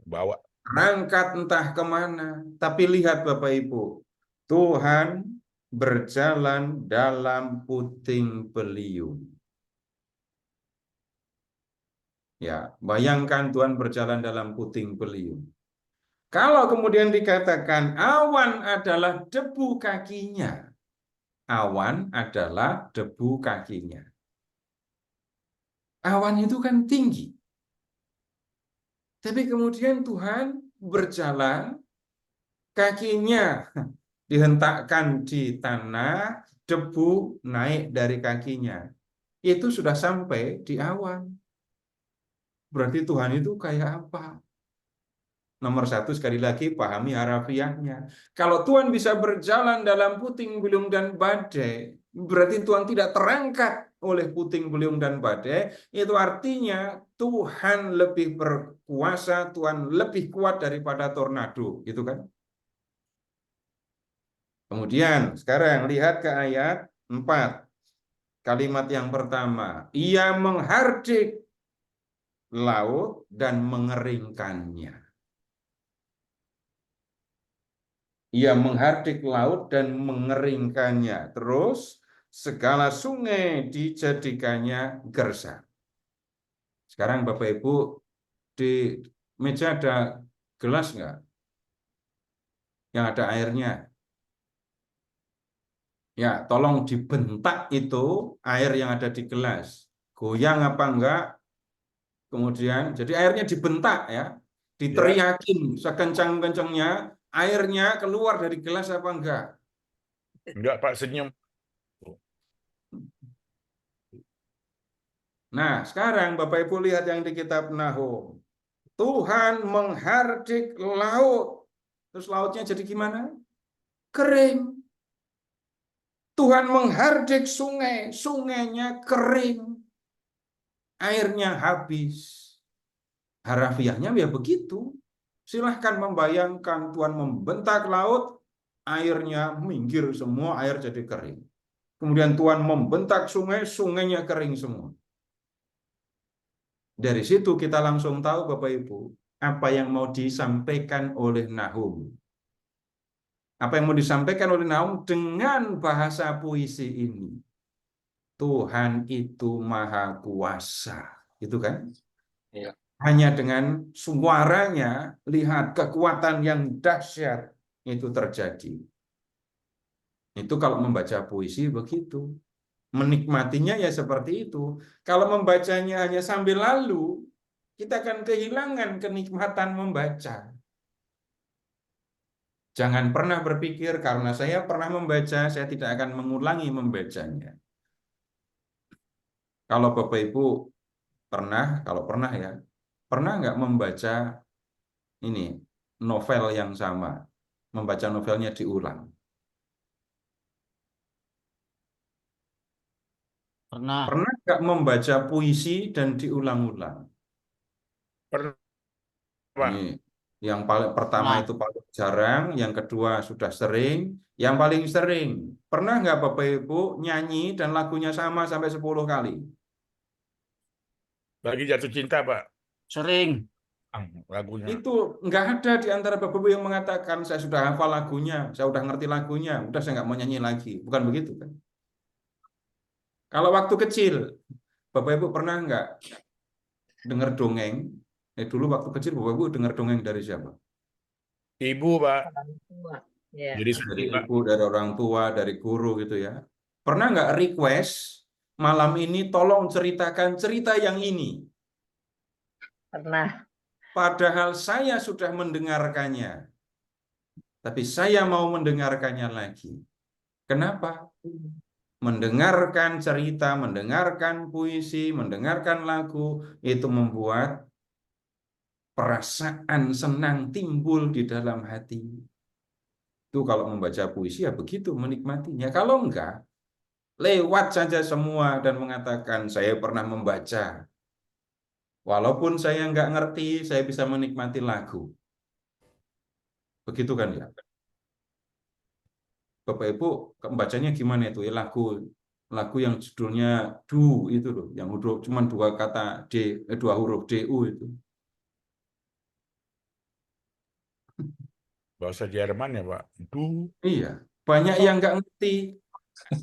Bawa. Berangkat entah kemana. Tapi lihat Bapak Ibu, Tuhan berjalan dalam puting beliung. Ya, bayangkan Tuhan berjalan dalam puting beliung. Kalau kemudian dikatakan awan adalah debu kakinya, awan adalah debu kakinya. Awan itu kan tinggi. Tapi kemudian Tuhan berjalan, kakinya dihentakkan di tanah, debu naik dari kakinya. Itu sudah sampai di awan. Berarti Tuhan itu kayak apa? Nomor 1 sekali lagi pahami harafiahnya. Kalau Tuhan bisa berjalan dalam puting beliung dan badai, berarti Tuhan tidak terangkat oleh puting beliung dan badai. Itu artinya Tuhan lebih berkuasa, Tuhan lebih kuat daripada tornado, gitu kan? Kemudian sekarang lihat ke ayat 4. Kalimat yang pertama, ia menghardik laut dan mengeringkannya. Ia menghardik laut dan mengeringkannya. Terus segala sungai dijadikannya gersang. Sekarang Bapak Ibu di meja ada gelas nggak? Yang ada airnya. Ya, tolong dibentak itu air yang ada di gelas. Goyang apa enggak? Kemudian, jadi airnya dibentak ya. Diteriakin sekencang-kencangnya, airnya keluar dari gelas apa enggak? Enggak, Pak, senyum. Nah, sekarang Bapak Ibu lihat yang di kitab Nahum. Tuhan menghardik laut. Terus lautnya jadi gimana? Kering. Tuhan menghardik sungai. Sungainya kering. Airnya habis. Harafiahnya ya begitu. Silahkan membayangkan Tuhan membentak laut, airnya minggir semua, air jadi kering. Kemudian Tuhan membentak sungai, sungainya kering semua. Dari situ kita langsung tahu Bapak Ibu, apa yang mau disampaikan oleh Nahum. Apa yang mau disampaikan oleh Nahum dengan bahasa puisi ini. Tuhan itu maha kuasa. Itu kan? Iya. Hanya dengan suaranya, lihat kekuatan yang dahsyat itu terjadi. Itu kalau membaca puisi begitu. Menikmatinya ya seperti itu. Kalau membacanya hanya sambil lalu, kita akan kehilangan kenikmatan membaca. Jangan pernah berpikir karena saya pernah membaca, saya tidak akan mengulangi membacanya. Kalau Bapak Ibu pernah, kalau pernah ya, pernah nggak membaca ini novel yang sama, membaca novelnya diulang? Pernah. Pernah nggak membaca puisi dan diulang-ulang? Pernah, Pak. Ini yang paling pertama Pernah. itu paling jarang, yang kedua sudah sering, yang paling sering. Pernah nggak Bapak Ibu nyanyi dan lagunya sama sampai 10 kali? Lagi jatuh cinta, Pak. Sering. Lagunya. Itu nggak ada di antara Bapak Ibu yang mengatakan saya sudah hafal lagunya, saya sudah ngerti lagunya, udah saya nggak mau nyanyi lagi. Bukan begitu kan? Kalau waktu kecil, Bapak Ibu pernah nggak dengar dongeng? Dulu waktu kecil Bapak Ibu dengar dongeng dari siapa? Ibu, Pak. Orang tua. Ya. Jadi Dari sedih, Pak. ibu, dari orang tua, dari guru gitu ya. Pernah nggak request malam ini tolong ceritakan cerita yang ini? Pernah. Padahal saya sudah mendengarkannya. Tapi saya mau mendengarkannya lagi. Kenapa? Mendengarkan cerita, mendengarkan puisi, mendengarkan lagu, itu membuat perasaan senang timbul di dalam hati. Itu kalau membaca puisi ya begitu menikmatinya. Kalau enggak, lewat saja semua dan mengatakan saya pernah membaca. Walaupun saya enggak ngerti, saya bisa menikmati lagu. Begitu kan ya? Bapak Ibu membacanya gimana itu? Lagu yang judulnya Du itu loh, yang cuma dua kata dua huruf DU itu. Bahasa Jerman ya, Pak. Du. Iya, banyak yang nggak ngerti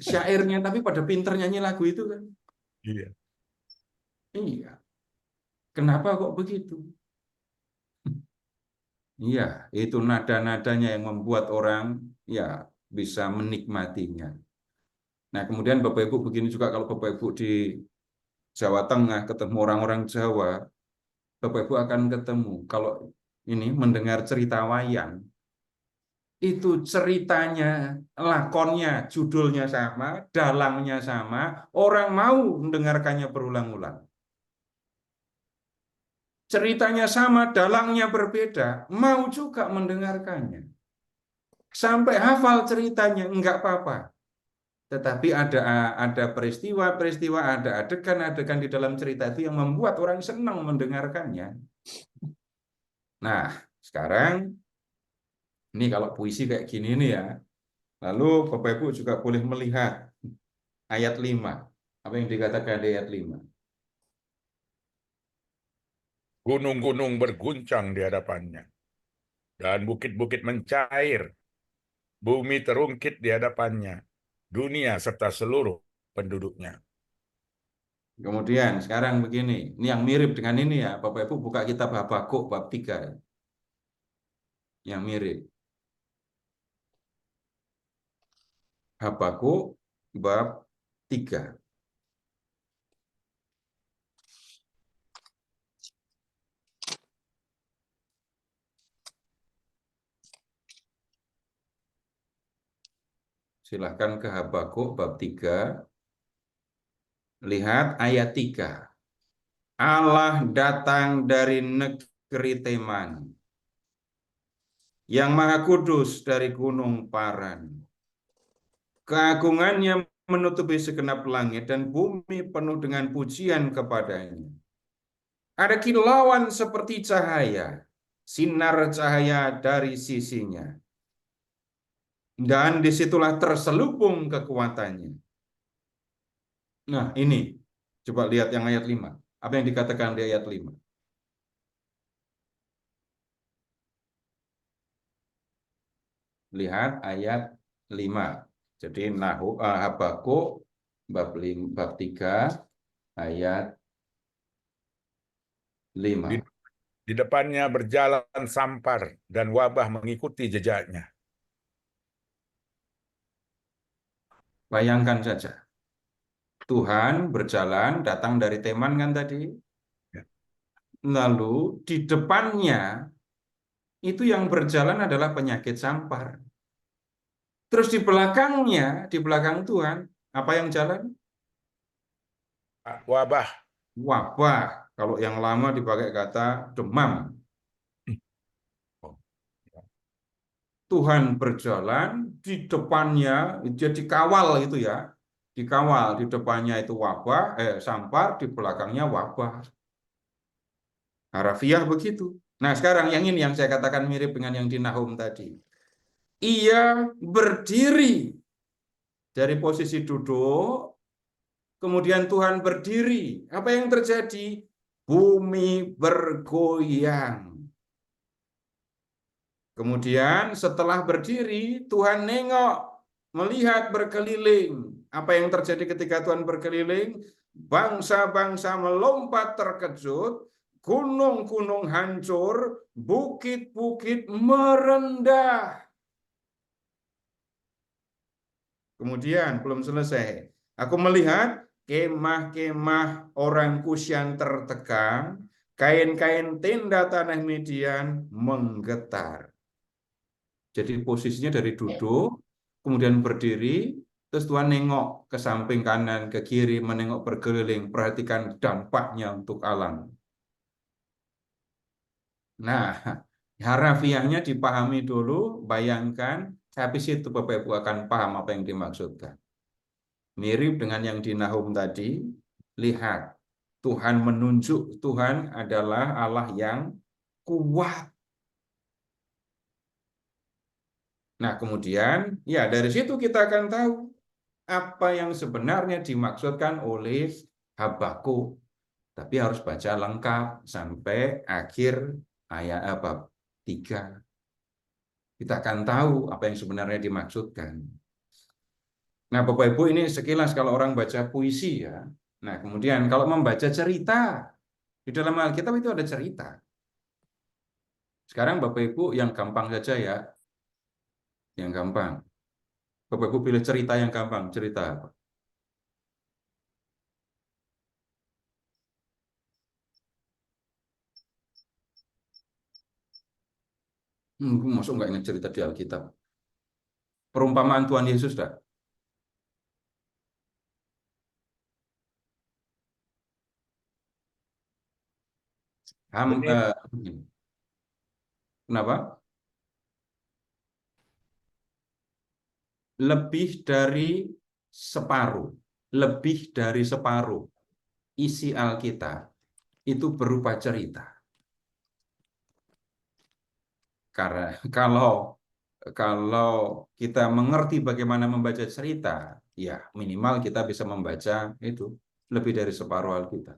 syairnya tapi pada pinter nyanyi lagu itu kan. Iya. Iya. Kenapa kok begitu? Iya, itu nada-nadanya yang membuat orang ya bisa menikmatinya. Nah, kemudian Bapak Ibu begini juga kalau Bapak Ibu di Jawa Tengah ketemu orang-orang Jawa, Bapak Ibu akan ketemu kalau ini mendengar cerita wayang, itu ceritanya, lakonnya, judulnya sama, dalangnya sama, orang mau mendengarkannya berulang-ulang. Ceritanya sama, dalangnya berbeda, mau juga mendengarkannya. Sampai hafal ceritanya, enggak apa-apa. Tetapi ada peristiwa-peristiwa, ada adegan-adegan di dalam cerita itu yang membuat orang senang mendengarkannya. Nah, sekarang ini kalau puisi kayak gini nih ya. Lalu Bapak Ibu juga boleh melihat ayat 5. Apa yang dikatakan di ayat 5? Gunung-gunung berguncang di hadapannya. Dan bukit-bukit mencair. Bumi terungkit di hadapannya. Dunia serta seluruh penduduknya. Kemudian sekarang begini, ini yang mirip dengan ini ya, Bapak Ibu buka kitab Habakuk bab 3. Yang mirip. Habakuk bab 3. Silahkan ke Habakuk bab 3. Lihat ayat 3. Allah datang dari negeri Teman, yang maha kudus dari gunung Paran. Keagungannya menutupi segenap langit dan bumi penuh dengan pujian kepadanya. Ada kilauan seperti cahaya, sinar cahaya dari sisinya. Dan disitulah terselubung kekuatannya. Nah, ini. Coba lihat yang ayat 5. Apa yang dikatakan di ayat 5? Lihat ayat 5. Jadi Habakuk bab 3 ayat 5. Di depannya berjalan sampar dan wabah mengikuti jejaknya. Bayangkan saja. Tuhan berjalan datang dari Teman kan tadi. Ya. Lalu di depannya itu yang berjalan adalah penyakit sampar. Terus di belakangnya, di belakang Tuhan, apa yang jalan? Wabah. Wabah. Kalau yang lama dipakai kata demam. Tuhan berjalan, di depannya, dia dikawal itu ya. Dikawal, di depannya itu sampar, di belakangnya wabah. Harafiah begitu. Nah, sekarang yang ini yang saya katakan mirip dengan yang di Nahum tadi. Ia berdiri dari posisi duduk, kemudian Tuhan berdiri. Apa yang terjadi? Bumi bergoyang. Kemudian setelah berdiri, Tuhan nengok, melihat berkeliling. Apa yang terjadi ketika Tuhan berkeliling? Bangsa-bangsa melompat terkejut, gunung-gunung hancur, bukit-bukit merendah. Kemudian belum selesai. Aku melihat kemah-kemah orang Kus yang tertekan, kain-kain tenda tanah Midian menggetar. Jadi posisinya dari duduk, kemudian berdiri, terus Tuhan nengok ke samping kanan, ke kiri, menengok berkeliling, perhatikan dampaknya untuk alam. Nah, harafiahnya dipahami dulu, bayangkan, habis itu Bapak Ibu akan paham apa yang dimaksudkan. Mirip dengan yang di Nahum tadi, lihat, Tuhan menunjuk Tuhan adalah Allah yang kuat. Nah, kemudian, ya dari situ kita akan tahu apa yang sebenarnya dimaksudkan oleh Habakuk. Tapi harus baca lengkap sampai akhir ayat bab 3. Kita akan tahu apa yang sebenarnya dimaksudkan. Nah, Bapak Ibu, ini sekilas kalau orang baca puisi ya. Nah, kemudian kalau membaca cerita, di dalam Alkitab itu ada cerita. Sekarang Bapak Ibu yang gampang saja ya. Yang gampang. Bapak Ibu pilih cerita yang gampang. Cerita apa? Masuk nggak ingat cerita di Alkitab? Perumpamaan Tuhan Yesus dah. Kenapa? Lebih dari separuh isi Alkitab itu berupa cerita. Karena kalau kita mengerti bagaimana membaca cerita, ya minimal kita bisa membaca itu lebih dari separuh Alkitab.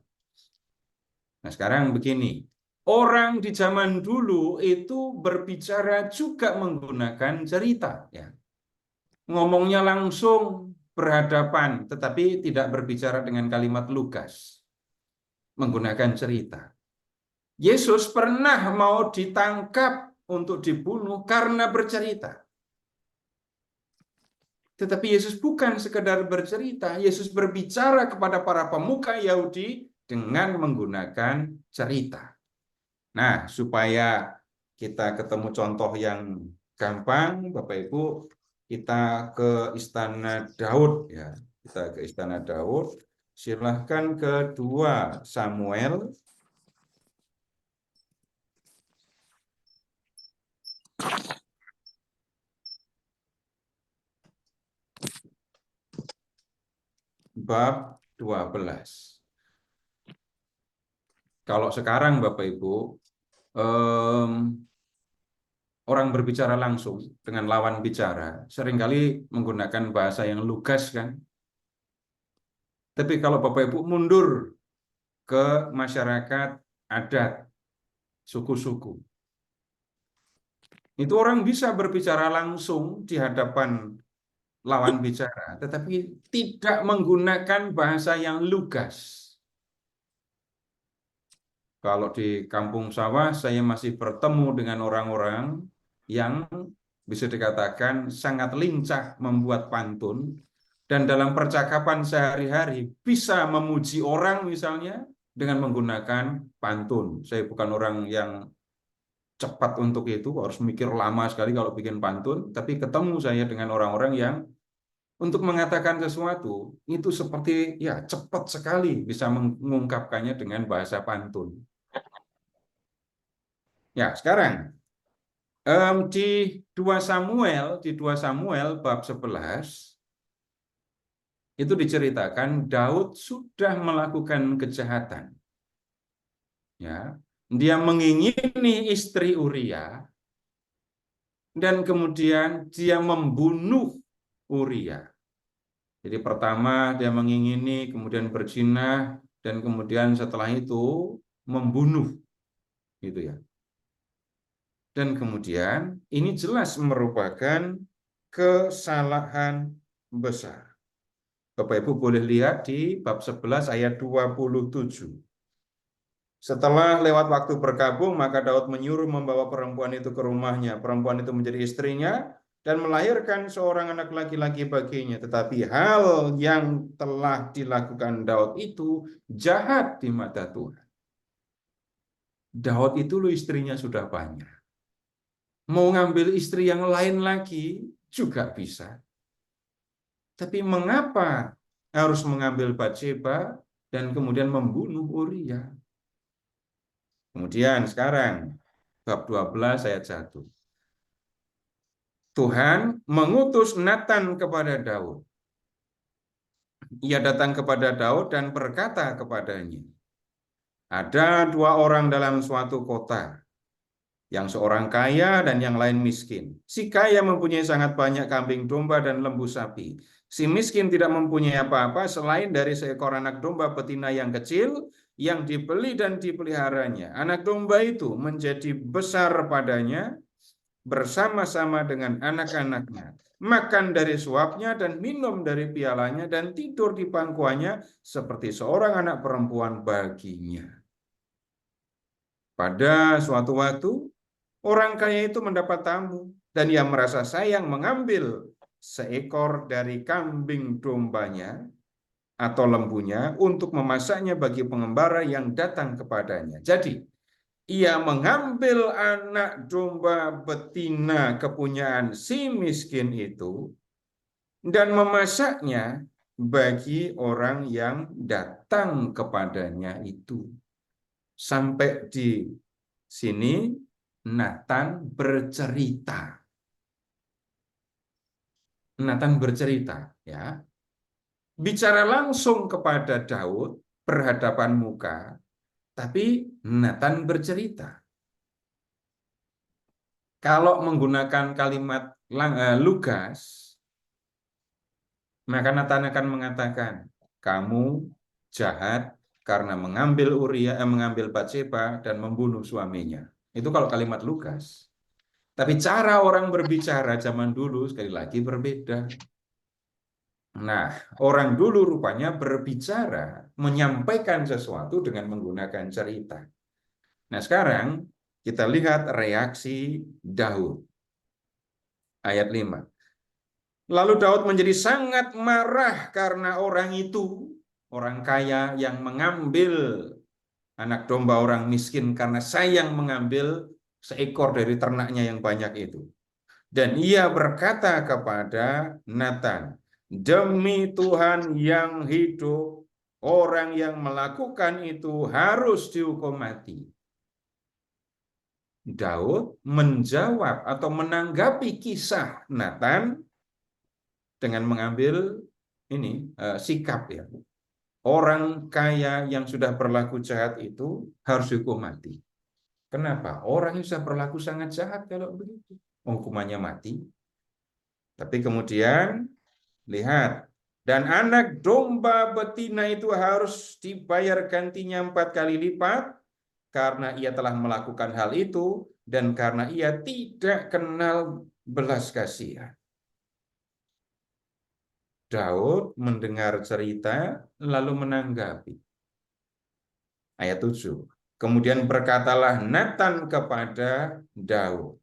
Nah, sekarang begini, orang di zaman dulu itu berbicara juga menggunakan cerita, ya. Ngomongnya langsung berhadapan, tetapi tidak berbicara dengan kalimat lugas, menggunakan cerita. Yesus pernah mau ditangkap untuk dibunuh karena bercerita. Tetapi Yesus bukan sekedar bercerita, Yesus berbicara kepada para pemuka Yahudi dengan menggunakan cerita. Nah, supaya kita ketemu contoh yang gampang, Bapak Ibu, kita ke Istana Daud ya. Kita ke Istana Daud. Silahkan ke 2 Samuel bab 12. Kalau sekarang Bapak Ibu, orang berbicara langsung dengan lawan bicara, seringkali menggunakan bahasa yang lugas kan. Tapi kalau Bapak Ibu mundur ke masyarakat adat, suku-suku, itu orang bisa berbicara langsung di hadapan lawan bicara, tetapi tidak menggunakan bahasa yang lugas. Kalau di kampung sawah, saya masih bertemu dengan orang-orang yang bisa dikatakan sangat lincah membuat pantun, dan dalam percakapan sehari-hari bisa memuji orang misalnya dengan menggunakan pantun. Saya bukan orang yang cepat untuk itu, harus mikir lama sekali kalau bikin pantun, tapi ketemu saya dengan orang-orang yang untuk mengatakan sesuatu itu seperti ya cepat sekali bisa mengungkapkannya dengan bahasa pantun. Ya, sekarang di 2 Samuel bab 11 itu diceritakan Daud sudah melakukan kejahatan. Ya, dia mengingini istri Uria dan kemudian dia membunuh Uria. Jadi pertama dia mengingini, kemudian berzina, dan kemudian setelah itu membunuh, gitu ya. Dan kemudian ini jelas merupakan kesalahan besar. Bapak Ibu boleh lihat di bab 11 ayat 27. Setelah lewat waktu berkabung, maka Daud menyuruh membawa perempuan itu ke rumahnya. Perempuan itu menjadi istrinya dan melahirkan seorang anak laki-laki baginya. Tetapi hal yang telah dilakukan Daud itu jahat di mata Tuhan. Daud itu loh istrinya sudah banyak. Mau ngambil istri yang lain lagi juga bisa. Tapi mengapa harus mengambil Batsheba dan kemudian membunuh Uria? Kemudian sekarang bab 12 ayat 1. Tuhan mengutus Natan kepada Daud. Ia datang kepada Daud dan berkata kepadanya, ada 2 orang dalam suatu kota, yang seorang kaya dan yang lain miskin. Si kaya mempunyai sangat banyak kambing domba dan lembu sapi. Si miskin tidak mempunyai apa-apa selain dari seekor anak domba betina yang kecil yang dibeli dan dipeliharanya. Anak domba itu menjadi besar padanya bersama-sama dengan anak-anaknya, makan dari suapnya dan minum dari pialanya dan tidur di pangkuannya seperti seorang anak perempuan baginya. Pada suatu waktu, orang kaya itu mendapat tamu dan ia merasa sayang mengambil seekor dari kambing dombanya atau lembunya untuk memasaknya bagi pengembara yang datang kepadanya. Jadi, ia mengambil anak domba betina kepunyaan si miskin itu dan memasaknya bagi orang yang datang kepadanya itu. Sampai di sini Natan bercerita. Natan bercerita, ya. Bicara langsung kepada Daud berhadapan muka, tapi Natan bercerita. Kalau menggunakan kalimat lugas, maka Natan akan mengatakan, kamu jahat karena mengambil Batsheba dan membunuh suaminya. Itu kalau kalimat lugas. Tapi cara orang berbicara zaman dulu sekali lagi berbeda. Nah, orang dulu rupanya berbicara, menyampaikan sesuatu dengan menggunakan cerita. Nah, sekarang kita lihat reaksi Daud. Ayat 5. Lalu Daud menjadi sangat marah karena orang itu, orang kaya yang mengambil anak domba orang miskin karena sayang mengambil seekor dari ternaknya yang banyak itu. Dan ia berkata kepada Natan, demi Tuhan yang hidup, orang yang melakukan itu harus dihukum mati. Daud menjawab atau menanggapi kisah Natan dengan mengambil sikap, ya. Orang kaya yang sudah berlaku jahat itu harus dihukum mati. Kenapa? Orang yang sudah berlaku sangat jahat kalau begitu. Hukumannya mati. Tapi kemudian lihat, dan anak domba betina itu harus dibayar gantinya 4 kali lipat karena ia telah melakukan hal itu dan karena ia tidak kenal belas kasihan. Daud mendengar cerita lalu menanggapi. Ayat 7. Kemudian berkatalah Nathan kepada Daud.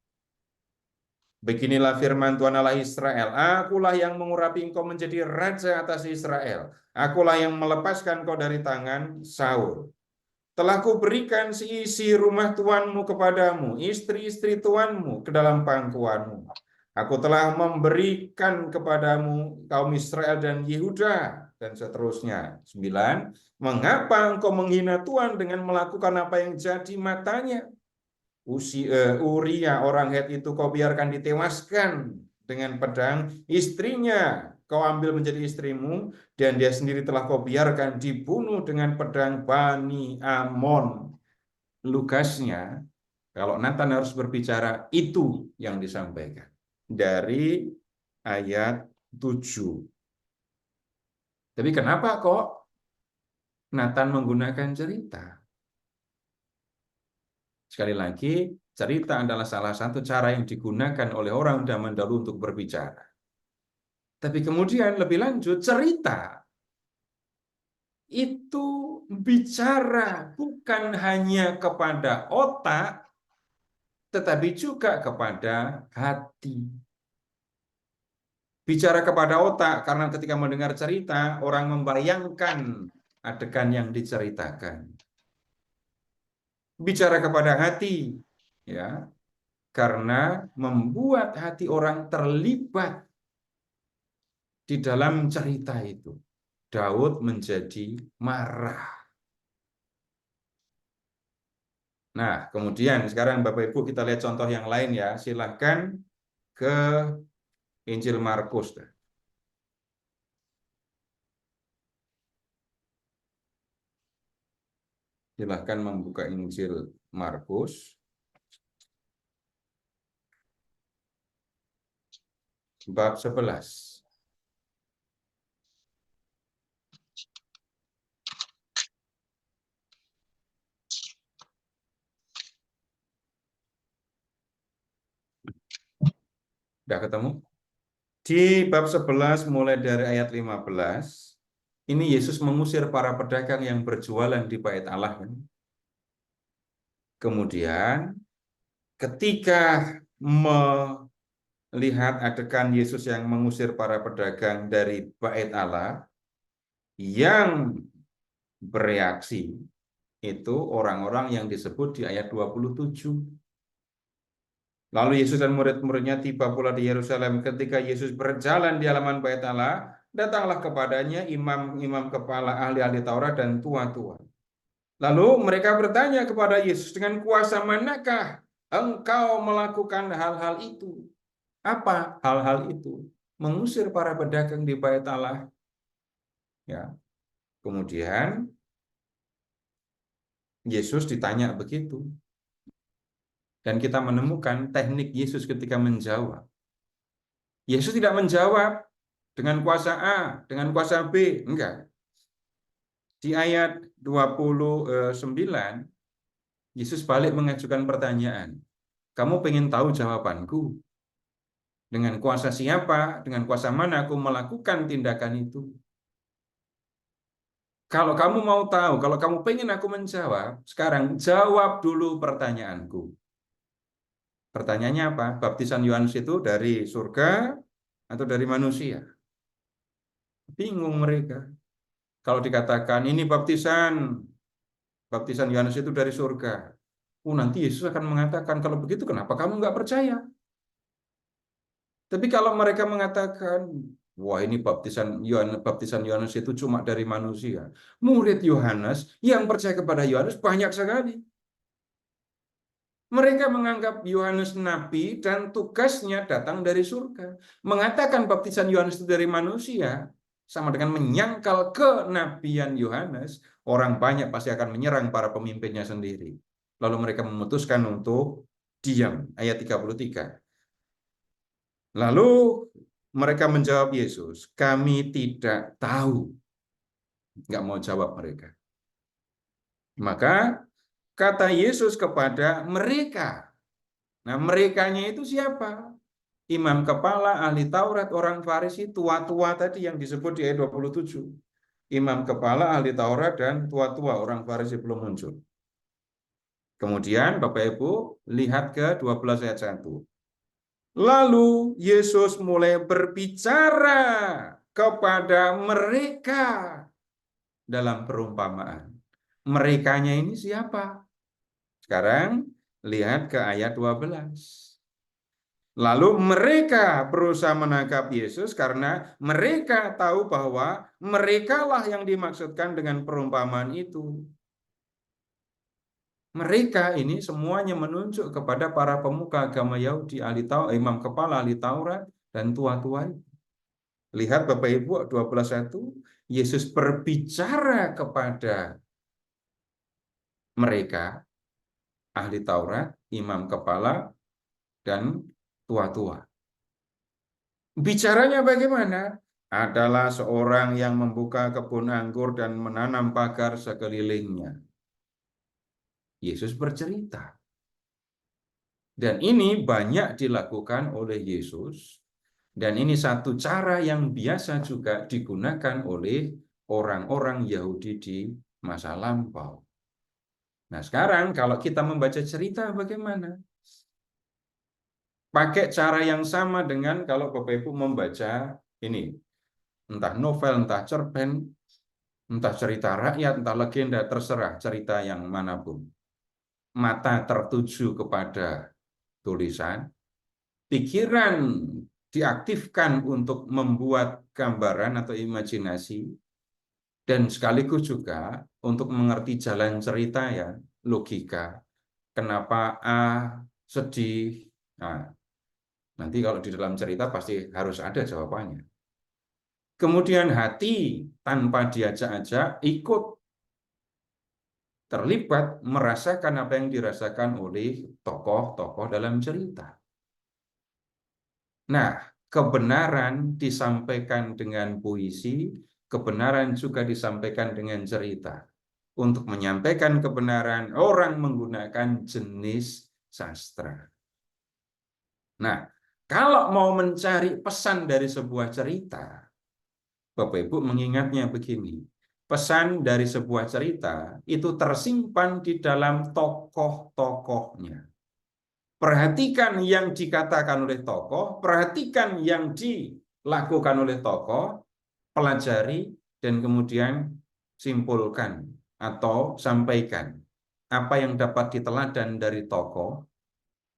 Beginilah firman Tuhan Allah Israel, akulah yang mengurapi engkau menjadi raja atas Israel. Akulah yang melepaskan kau dari tangan Saul. Telah kuberikan seisi rumah tuanmu kepadamu, istri-istri tuanmu ke dalam pangkuanmu. Aku telah memberikan kepadamu kaum Israel dan Yehuda, dan seterusnya. 9. Mengapa engkau menghina Tuhan dengan melakukan apa yang jadi matanya? Uria orang Het itu kau biarkan ditewaskan dengan pedang, istrinya kau ambil menjadi istrimu, dan dia sendiri telah kau biarkan dibunuh dengan pedang Bani Amon. Lugasnya, kalau Nathan harus berbicara, itu yang disampaikan dari ayat 7. Tapi kenapa kok Nathan menggunakan cerita? Sekali lagi, cerita adalah salah satu cara yang digunakan oleh orang zaman dahulu untuk berbicara. Tapi kemudian lebih lanjut, cerita itu bicara bukan hanya kepada otak, tetapi juga kepada hati. Bicara kepada otak, karena ketika mendengar cerita, orang membayangkan adegan yang diceritakan. Bicara kepada hati, ya, karena membuat hati orang terlibat di dalam cerita itu. Daud menjadi marah. Nah, kemudian sekarang Bapak Ibu kita lihat contoh yang lain ya. Silahkan ke Injil Markus. Silahkan membuka Injil Markus. Bab 11. Sudah ketemu? Di bab 11 mulai dari ayat 15, ini Yesus mengusir para pedagang yang berjualan di Bait Allah. Kemudian ketika melihat adegan Yesus yang mengusir para pedagang dari Bait Allah, yang bereaksi itu orang-orang yang disebut di ayat 27. Lalu Yesus dan murid-muridnya tiba pula di Yerusalem. Ketika Yesus berjalan di halaman Bait Allah, datanglah kepadanya imam-imam kepala ahli-ahli Taurat dan tua-tua. Lalu mereka bertanya kepada Yesus, dengan kuasa manakah engkau melakukan hal-hal itu? Apa hal-hal itu? Mengusir para pedagang di Bait Allah. Ya. Kemudian Yesus ditanya begitu. Dan kita menemukan teknik Yesus ketika menjawab. Yesus tidak menjawab dengan kuasa A, dengan kuasa B. Enggak. Di ayat 29, Yesus balik mengajukan pertanyaan. Kamu pengen tahu jawabanku? Dengan kuasa siapa, dengan kuasa mana aku melakukan tindakan itu? Kalau kamu mau tahu, kalau kamu pengen aku menjawab, sekarang jawab dulu pertanyaanku. Pertanyaannya apa? Baptisan Yohanes itu dari surga atau dari manusia? Bingung mereka. Kalau dikatakan ini baptisan Yohanes itu dari surga. Nanti Yesus akan mengatakan, kalau begitu kenapa kamu nggak percaya? Tapi kalau mereka mengatakan, wah ini baptisan Yohanes itu cuma dari manusia. Murid Yohanes yang percaya kepada Yohanes banyak sekali. Mereka menganggap Yohanes nabi dan tugasnya datang dari surga. Mengatakan baptisan Yohanes itu dari manusia, sama dengan menyangkal kenabian Yohanes, orang banyak pasti akan menyerang para pemimpinnya sendiri. Lalu mereka memutuskan untuk diam. Ayat 33. Lalu mereka menjawab Yesus, kami tidak tahu. Nggak mau jawab mereka. Maka kata Yesus kepada mereka. Nah, merekanya itu siapa? Imam kepala, ahli Taurat, orang Farisi, tua-tua tadi yang disebut di ayat 27. Imam kepala, ahli Taurat, dan tua-tua orang Farisi belum muncul. Kemudian Bapak Ibu lihat ke 12 ayat 1. Lalu Yesus mulai berbicara kepada mereka dalam perumpamaan. Merekanya ini siapa? Sekarang lihat ke ayat 12. Lalu mereka berusaha menangkap Yesus karena mereka tahu bahwa merekalah yang dimaksudkan dengan perumpamaan itu. Mereka ini semuanya menunjuk kepada para pemuka agama Yahudi, imam kepala, ahli Taurat, dan tua-tua. Lihat Bapak Ibu 12:1, Yesus berbicara kepada mereka, ahli Taurat, imam kepala, dan tua-tua. Bicaranya bagaimana? Adalah seorang yang membuka kebun anggur dan menanam pagar sekelilingnya. Yesus bercerita. Dan ini banyak dilakukan oleh Yesus. Dan ini satu cara yang biasa juga digunakan oleh orang-orang Yahudi di masa lampau. Nah, sekarang kalau kita membaca cerita bagaimana? Pakai cara yang sama dengan kalau Bapak Ibu membaca ini. Entah novel, entah cerpen, entah cerita rakyat, entah legenda, terserah cerita yang manapun. Mata tertuju kepada tulisan, pikiran diaktifkan untuk membuat gambaran atau imajinasi, dan sekaligus juga untuk mengerti jalan cerita ya, logika. Kenapa A sedih? Nah, nanti kalau di dalam cerita pasti harus ada jawabannya. Kemudian hati tanpa diajak-ajak ikut terlibat merasakan apa yang dirasakan oleh tokoh-tokoh dalam cerita. Nah, kebenaran disampaikan dengan puisi, kebenaran juga disampaikan dengan cerita. Untuk menyampaikan kebenaran, orang menggunakan jenis sastra. Nah, kalau mau mencari pesan dari sebuah cerita, Bapak Ibu mengingatnya begini. Pesan dari sebuah cerita itu tersimpan di dalam tokoh-tokohnya. Perhatikan yang dikatakan oleh tokoh, perhatikan yang dilakukan oleh tokoh, pelajari, dan kemudian simpulkan atau sampaikan apa yang dapat diteladan dari tokoh,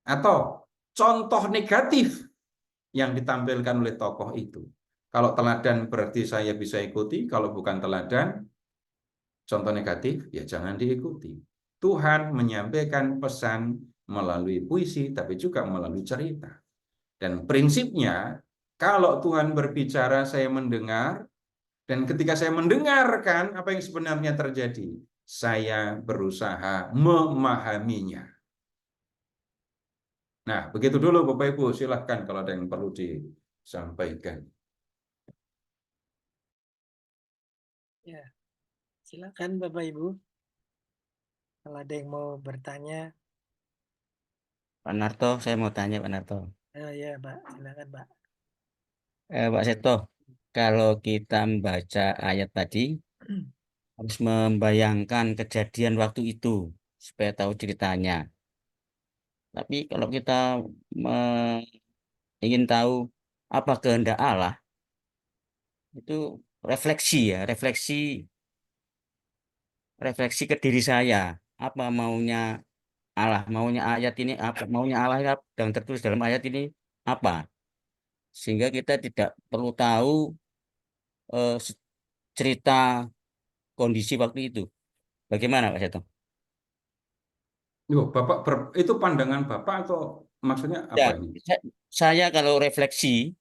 atau contoh negatif yang ditampilkan oleh tokoh itu. Kalau teladan berarti saya bisa ikuti, kalau bukan teladan, contoh negatif, ya jangan diikuti. Tuhan menyampaikan pesan melalui puisi, tapi juga melalui cerita. Dan prinsipnya, kalau Tuhan berbicara, saya mendengar, dan ketika saya mendengarkan apa yang sebenarnya terjadi, saya berusaha memahaminya. Nah, begitu dulu Bapak Ibu, silahkan kalau ada yang perlu disampaikan. Ya, silakan Bapak Ibu. Kalau ada yang mau bertanya, Pak Narto, saya mau tanya Pak Narto. ya Pak, silakan Pak. Pak Seto, kalau kita membaca ayat tadi, harus membayangkan kejadian waktu itu, supaya tahu ceritanya. Tapi kalau kita ingin tahu apa kehendak Allah, itu refleksi ya, refleksi ke diri saya. Apa maunya Allah, maunya ayat ini apa, maunya Allah yang tertulis dalam ayat ini apa? Sehingga kita tidak perlu tahu cerita kondisi waktu itu. Bagaimana Pak Seto? Yo, Bapak itu pandangan Bapak atau maksudnya Ya, apa ini? saya kalau refleksi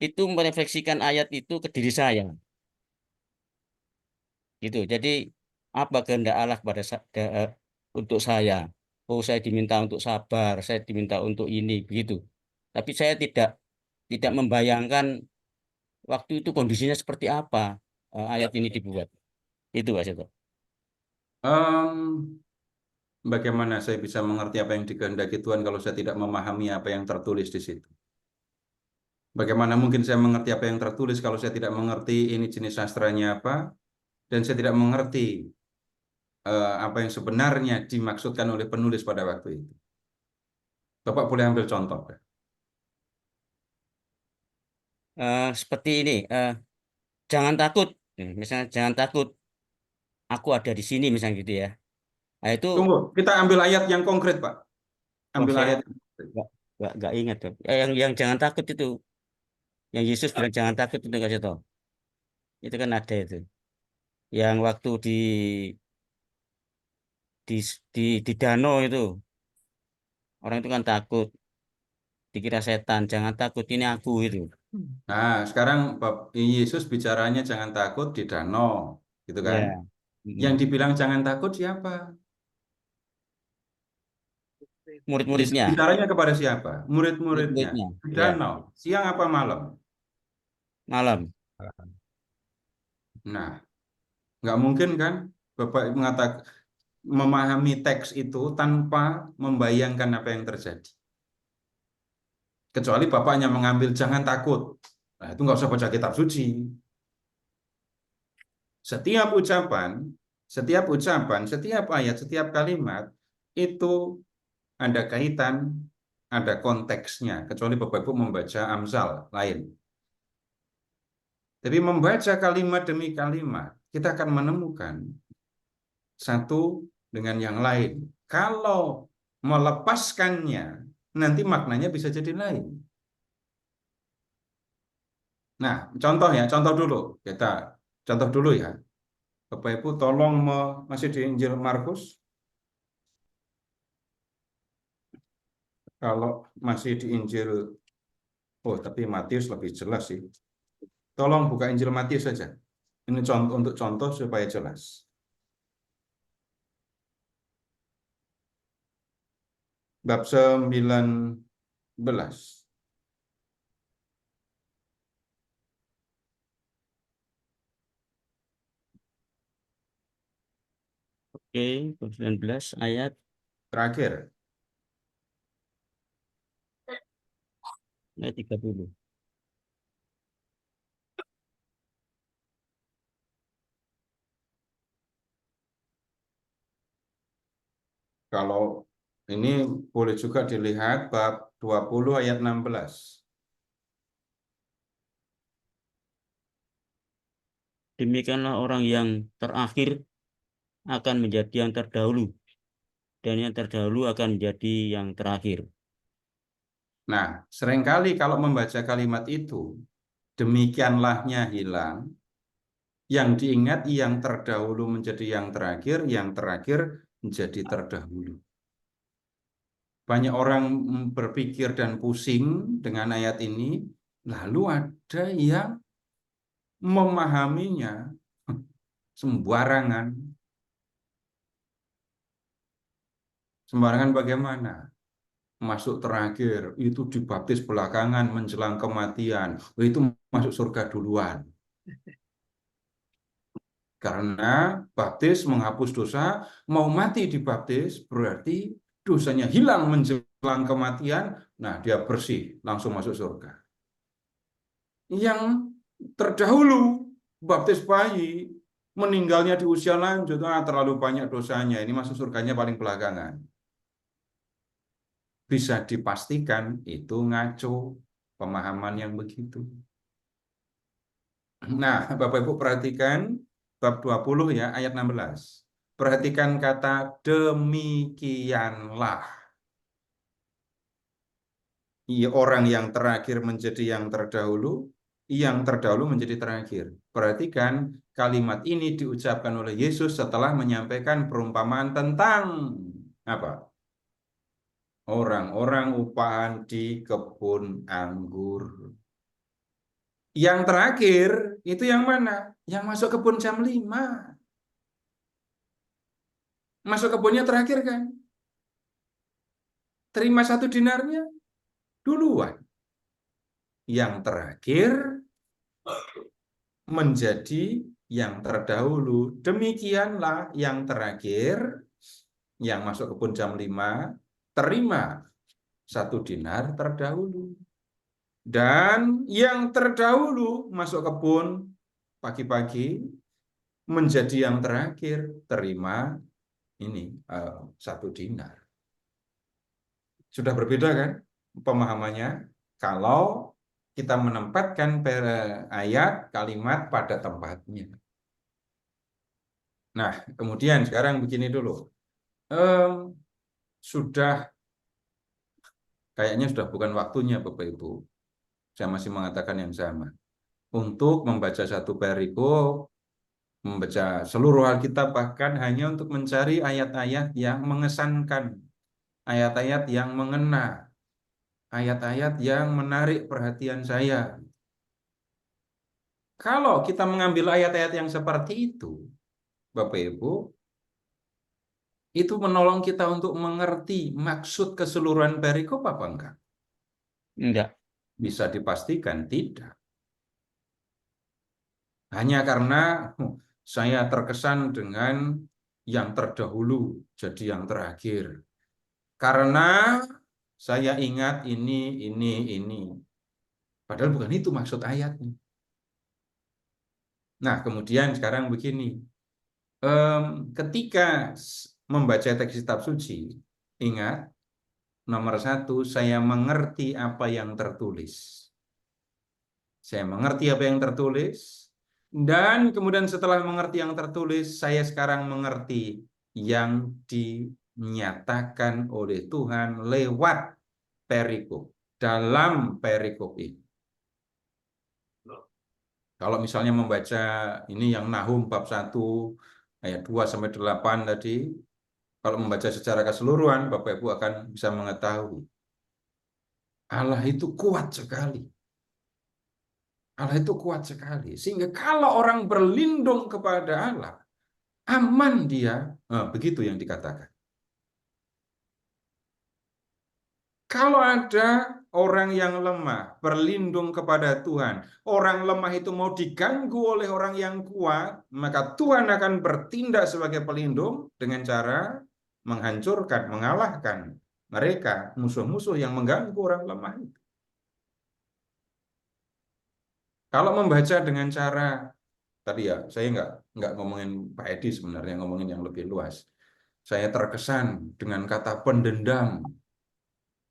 itu merefleksikan ayat itu ke diri saya. Gitu. Jadi apa kehendak Allah pada untuk saya. Oh, saya diminta untuk sabar, saya diminta untuk ini, begitu. Tapi saya tidak membayangkan waktu itu kondisinya seperti apa ayat ini dibuat. Itu Pak Seto. Em, Bagaimana saya bisa mengerti apa yang dikehendaki Tuhan kalau saya tidak memahami apa yang tertulis di situ? Bagaimana mungkin saya mengerti apa yang tertulis kalau saya tidak mengerti ini jenis sastranya apa, dan saya tidak mengerti apa yang sebenarnya dimaksudkan oleh penulis pada waktu itu. Bapak boleh ambil contoh. Seperti ini, jangan takut. Misalnya jangan takut, aku ada di sini, misalnya gitu ya. Nah, itu Tunggu, kita ambil ayat yang konkret, Pak. wah, Ambil saya ayat. nggak ingat tuh. Yang jangan takut itu, yang Yesus bilang jangan takut itu nggak tahu. Itu kan ada itu. Yang waktu di di danau itu, orang itu kan takut, dikira setan. Jangan takut, ini aku itu. Nah, sekarang Yesus bicaranya jangan takut di danau, gitu kan? Ya. Yang Mm. dibilang jangan takut siapa? Yesus Murid-muridnya, bicaranya kepada siapa? Murid-muridnya. murid-muridnya, Di ya, danau, siang apa malam? malam. Nah, nggak mungkin kan Bapak mengatakan memahami teks itu tanpa membayangkan apa yang terjadi. Kecuali Bapaknya mengambil jangan takut. Nah, itu nggak usah baca kitab suci. Setiap ucapan, setiap ayat, setiap kalimat itu ada kaitan, ada konteksnya. Kecuali Bapak Ibu membaca Amsal lain. Tapi membaca kalimat demi kalimat, kita akan menemukan satu dengan yang lain. Kalau melepaskannya, nanti maknanya bisa jadi lain. Nah, contoh dulu. Contoh dulu ya. Bapak Ibu tolong masih di Injil Markus. Kalau masih di Injil, tapi Matius lebih jelas sih. Tolong buka Injil Matius saja. Ini contoh untuk contoh supaya jelas. Bab 19. Oke, 19 ayat Terakhir. 30. Kalau ini boleh juga dilihat bab 20 ayat 16. Demikianlah orang yang terakhir akan menjadi yang terdahulu, dan yang terdahulu akan menjadi yang terakhir. Nah, seringkali kalau membaca kalimat itu, demikianlahnya hilang, yang diingat yang terdahulu menjadi yang terakhir menjadi terdahulu. Banyak orang berpikir dan pusing dengan ayat ini, lalu ada yang memahaminya sembarangan. Sembarangan bagaimana? Masuk terakhir, itu dibaptis belakangan menjelang kematian. Itu masuk surga duluan. Karena baptis menghapus dosa, mau mati dibaptis, berarti dosanya hilang menjelang kematian, nah dia bersih, langsung masuk surga. Yang terdahulu, baptis bayi, meninggalnya di usia lanjut, terlalu banyak dosanya, ini masuk surganya paling belakangan. Bisa dipastikan itu ngaco pemahaman yang begitu. Nah, Bapak Ibu perhatikan bab 20 ya ayat 16. Perhatikan kata demikianlah. Orang yang terakhir menjadi yang terdahulu menjadi terakhir. Perhatikan kalimat ini diucapkan oleh Yesus setelah menyampaikan perumpamaan tentang apa? Orang-orang upahan di kebun anggur. Yang terakhir itu yang mana? Yang masuk kebun jam 5. Masuk kebunnya terakhir kan? Terima 1 dinarnya duluan. Yang terakhir menjadi yang terdahulu. Demikianlah yang terakhir, yang masuk kebun jam 5, terima 1 dinar terdahulu. Dan yang terdahulu masuk kebun pagi-pagi, menjadi yang terakhir, terima ini 1 dinar. Sudah berbeda kan pemahamannya kalau kita menempatkan ayat kalimat pada tempatnya. Nah, kemudian sekarang begini dulu. Sudah kayaknya sudah bukan waktunya Bapak Ibu. Saya masih mengatakan yang sama. Untuk membaca 1 perikop, membaca seluruh Alkitab, bahkan hanya untuk mencari ayat-ayat yang mengesankan, ayat-ayat yang mengena, ayat-ayat yang menarik perhatian saya. Kalau kita mengambil ayat-ayat yang seperti itu, Bapak Ibu, itu menolong kita untuk mengerti maksud keseluruhan perikop apa enggak? Enggak. Bisa dipastikan tidak. Hanya karena saya terkesan dengan yang terdahulu jadi yang terakhir. Karena saya ingat ini. Padahal bukan itu maksud ayatnya. Nah, kemudian sekarang begini. Ketika membaca teks kitab suci, ingat, nomor 1, saya mengerti apa yang tertulis. Saya mengerti apa yang tertulis, dan kemudian setelah mengerti yang tertulis, saya sekarang mengerti yang dinyatakan oleh Tuhan lewat perikop, dalam perikop ini. Kalau misalnya membaca ini yang Nahum bab 1 ayat 2-8 tadi, kalau membaca secara keseluruhan, Bapak Ibu akan bisa mengetahui Allah itu kuat sekali. Allah itu kuat sekali. Sehingga kalau orang berlindung kepada Allah, aman dia. Begitu yang dikatakan. Kalau ada orang yang lemah, berlindung kepada Tuhan, orang lemah itu mau diganggu oleh orang yang kuat, maka Tuhan akan bertindak sebagai pelindung dengan cara menghancurkan, mengalahkan mereka, musuh-musuh yang mengganggu orang lemah itu. Kalau membaca dengan cara, tadi ya, saya nggak ngomongin Pak Edi sebenarnya, ngomongin yang lebih luas. Saya terkesan dengan kata pendendam.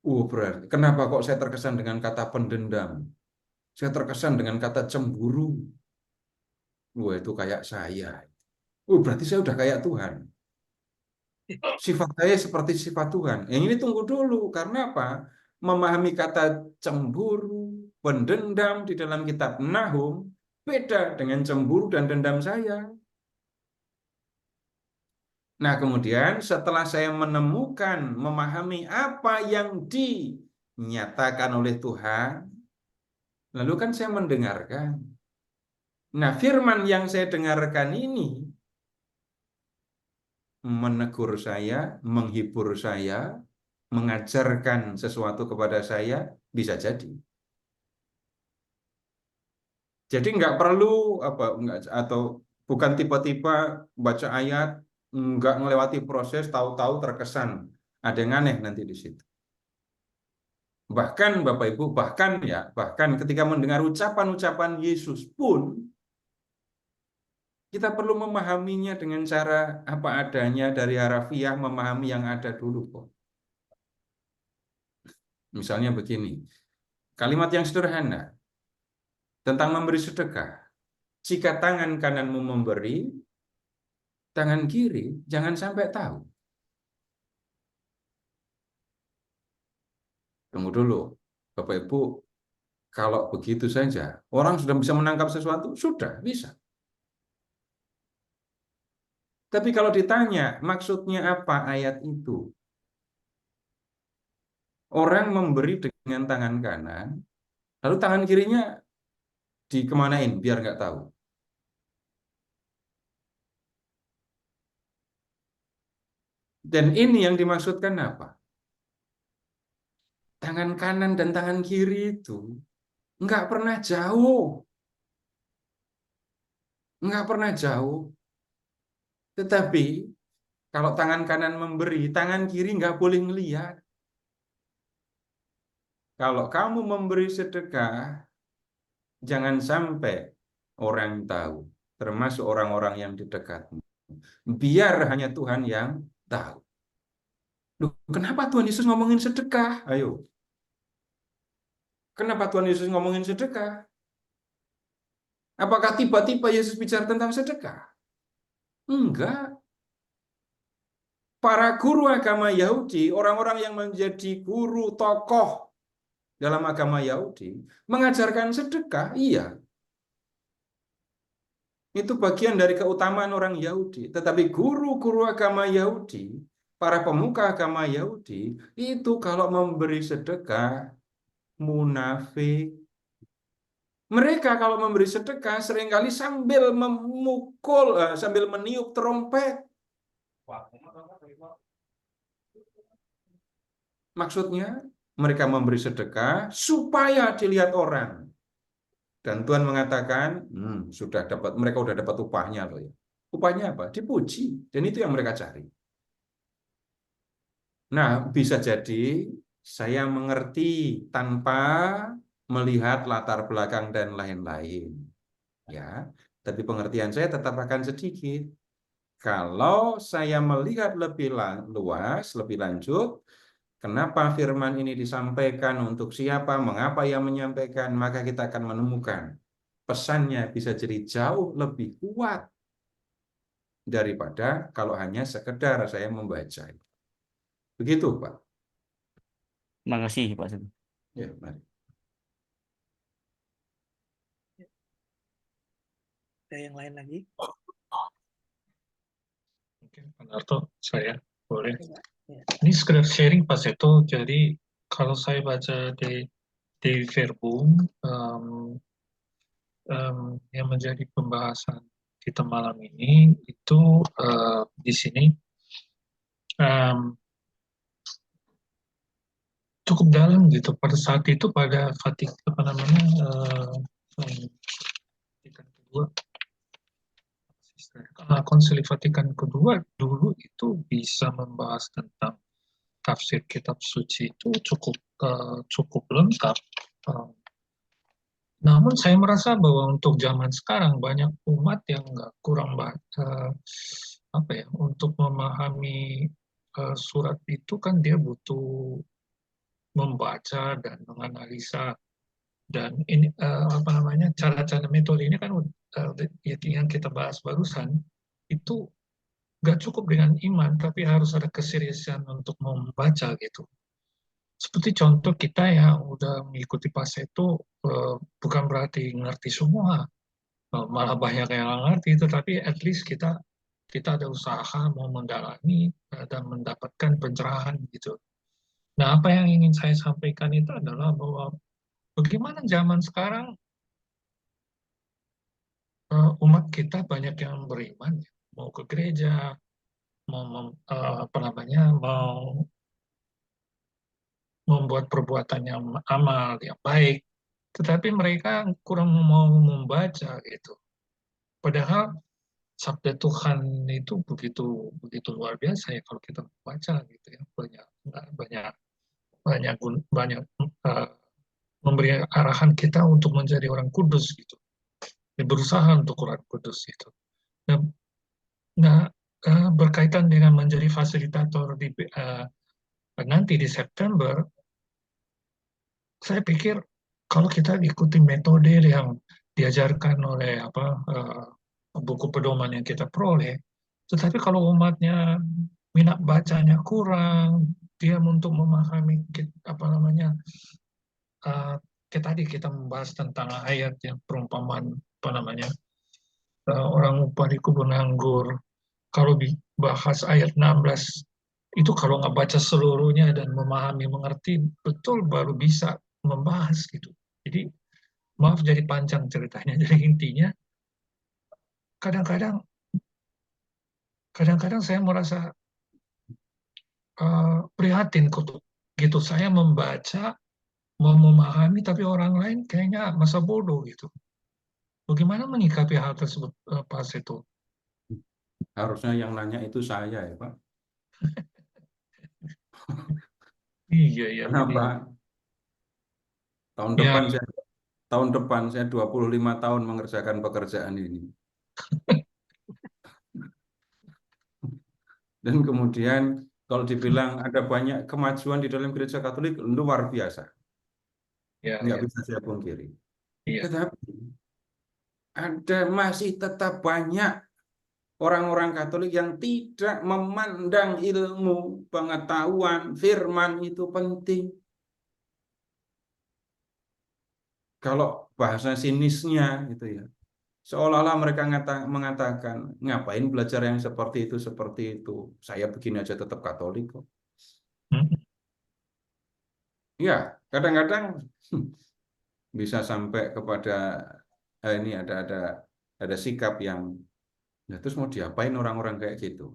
Berarti kenapa kok saya terkesan dengan kata pendendam? Saya terkesan dengan kata cemburu. Itu kayak saya. Berarti saya udah kayak Tuhan. Sifat saya seperti sifat Tuhan. Yang ini tunggu dulu. Karena apa? Memahami kata cemburu, pendendam di dalam kitab Nahum beda dengan cemburu dan dendam saya. Nah, kemudian setelah saya menemukan, memahami apa yang dinyatakan oleh Tuhan, lalu kan saya mendengarkan. Nah, firman yang saya dengarkan ini menegur saya, menghibur saya, mengajarkan sesuatu kepada saya, bisa jadi. Jadi nggak perlu atau bukan tiba-tiba baca ayat, nggak melewati proses, tahu-tahu terkesan ada yang aneh nanti di situ. Bahkan Bapak Ibu, bahkan ketika mendengar ucapan-ucapan Yesus pun, kita perlu memahaminya dengan cara apa adanya dari harafiah, memahami yang ada dulu kok. Misalnya begini, kalimat yang sederhana tentang memberi sedekah. Jika tangan kananmu memberi, tangan kiri jangan sampai tahu. Tunggu dulu, Bapak Ibu, kalau begitu saja, orang sudah bisa menangkap sesuatu? Sudah, bisa. Tapi kalau ditanya, maksudnya apa ayat itu? Orang memberi dengan tangan kanan, lalu tangan kirinya dikemanain biar nggak tahu. . Dan ini yang dimaksudkan apa? Tangan kanan dan tangan kiri itu nggak pernah jauh. Nggak pernah jauh. Tetapi kalau tangan kanan memberi, tangan kiri nggak boleh ngelihat. Kalau kamu memberi sedekah, jangan sampai orang tahu, termasuk orang-orang yang di dekatmu. Biar hanya Tuhan yang tahu. Loh, kenapa Tuhan Yesus ngomongin sedekah? Ayo. Kenapa Tuhan Yesus ngomongin sedekah? Apakah tiba-tiba Yesus bicara tentang sedekah? Enggak. Para guru agama Yahudi, orang-orang yang menjadi guru tokoh dalam agama Yahudi, mengajarkan sedekah, iya. Itu bagian dari keutamaan orang Yahudi. Tetapi guru-guru agama Yahudi, para pemuka agama Yahudi, itu kalau memberi sedekah, munafik. Mereka kalau memberi sedekah seringkali sambil memukul, sambil meniup trompet. Maksudnya, mereka memberi sedekah supaya dilihat orang. Dan Tuhan mengatakan, mereka sudah dapat upahnya loh ya. Upahnya apa? Dipuji. Dan itu yang mereka cari. Nah, bisa jadi saya mengerti tanpa melihat latar belakang dan lain-lain. Ya, tapi pengertian saya tetap akan sedikit. Kalau saya melihat lebih luas, lebih lanjut, kenapa firman ini disampaikan, untuk siapa, mengapa yang menyampaikan, maka kita akan menemukan pesannya bisa jadi jauh lebih kuat daripada kalau hanya sekedar saya membaca. Begitu, Pak. Terima kasih, Pak Sugeng. Ya, mari. Ada yang lain lagi? Mungkin Pak Narto, saya boleh. Ya. Ini sekedar sharing Pak Seto. Jadi kalau saya baca di Verbum yang menjadi pembahasan kita malam ini itu di sini cukup dalam gitu. Pada saat itu pada Vatikan kedua, Konsili Vatikan kedua dulu itu bisa membahas tentang tafsir kitab suci itu cukup lengkap. Namun saya merasa bahwa untuk zaman sekarang banyak umat yang kurang untuk memahami surat itu kan dia butuh membaca dan menganalisa, dan ini cara-cara metode ini kan yang kita bahas barusan itu nggak cukup dengan iman, tapi harus ada keseriusan untuk membaca gitu. Seperti contoh kita yang udah mengikuti Pak Seto, bukan berarti ngerti semua, malah banyak yang nggak ngerti, tetapi at least kita ada usaha mau mendalami dan mendapatkan pencerahan gitu. Nah, apa yang ingin saya sampaikan itu adalah bahwa bagaimana zaman sekarang umat kita banyak yang beriman, mau ke gereja, mau membuat perbuatan yang amal yang baik, tetapi mereka kurang mau membaca gitu. Padahal sabda Tuhan itu begitu luar biasa ya kalau kita baca gitu ya, banyak memberi arahan kita untuk menjadi orang kudus gitu, berusaha untuk orang kudus gitu. Nah, berkaitan dengan menjadi fasilitator nanti di September, saya pikir kalau kita ikuti metode yang diajarkan oleh buku pedoman yang kita peroleh, tetapi kalau umatnya minat bacanya kurang, dia untuk memahami kayak tadi kita membahas tentang ayat yang perumpamaan orang upah di kebun anggur. Kalau dibahas ayat 16 itu kalau nggak baca seluruhnya dan memahami, mengerti betul, baru bisa membahas gitu. Jadi maaf jadi panjang ceritanya. Jadi intinya kadang-kadang saya merasa prihatin gitu. Saya membaca, mau memahami, tapi orang lain kayaknya masa bodoh gitu. Bagaimana menyikapi hal tersebut, Pak Seto? Harusnya yang nanya itu saya ya Pak. Iya, ya. Kenapa? Ya, Tahun depan saya 25 tahun mengerjakan pekerjaan ini. Dan kemudian kalau dibilang ada banyak kemajuan di dalam gereja Katolik, luar biasa. ya, Nggak ya. bisa saya pungkiri. Iya. Tetapi masih tetap banyak orang-orang Katolik yang tidak memandang ilmu, pengetahuan, firman itu penting. Kalau bahasa sinisnya gitu ya, seolah-olah mereka mengatakan, ngapain belajar yang seperti itu. Saya begini aja tetap Katolik kok. Ya, kadang-kadang bisa sampai kepada ini ada sikap yang, ya terus mau diapain orang-orang kayak gitu.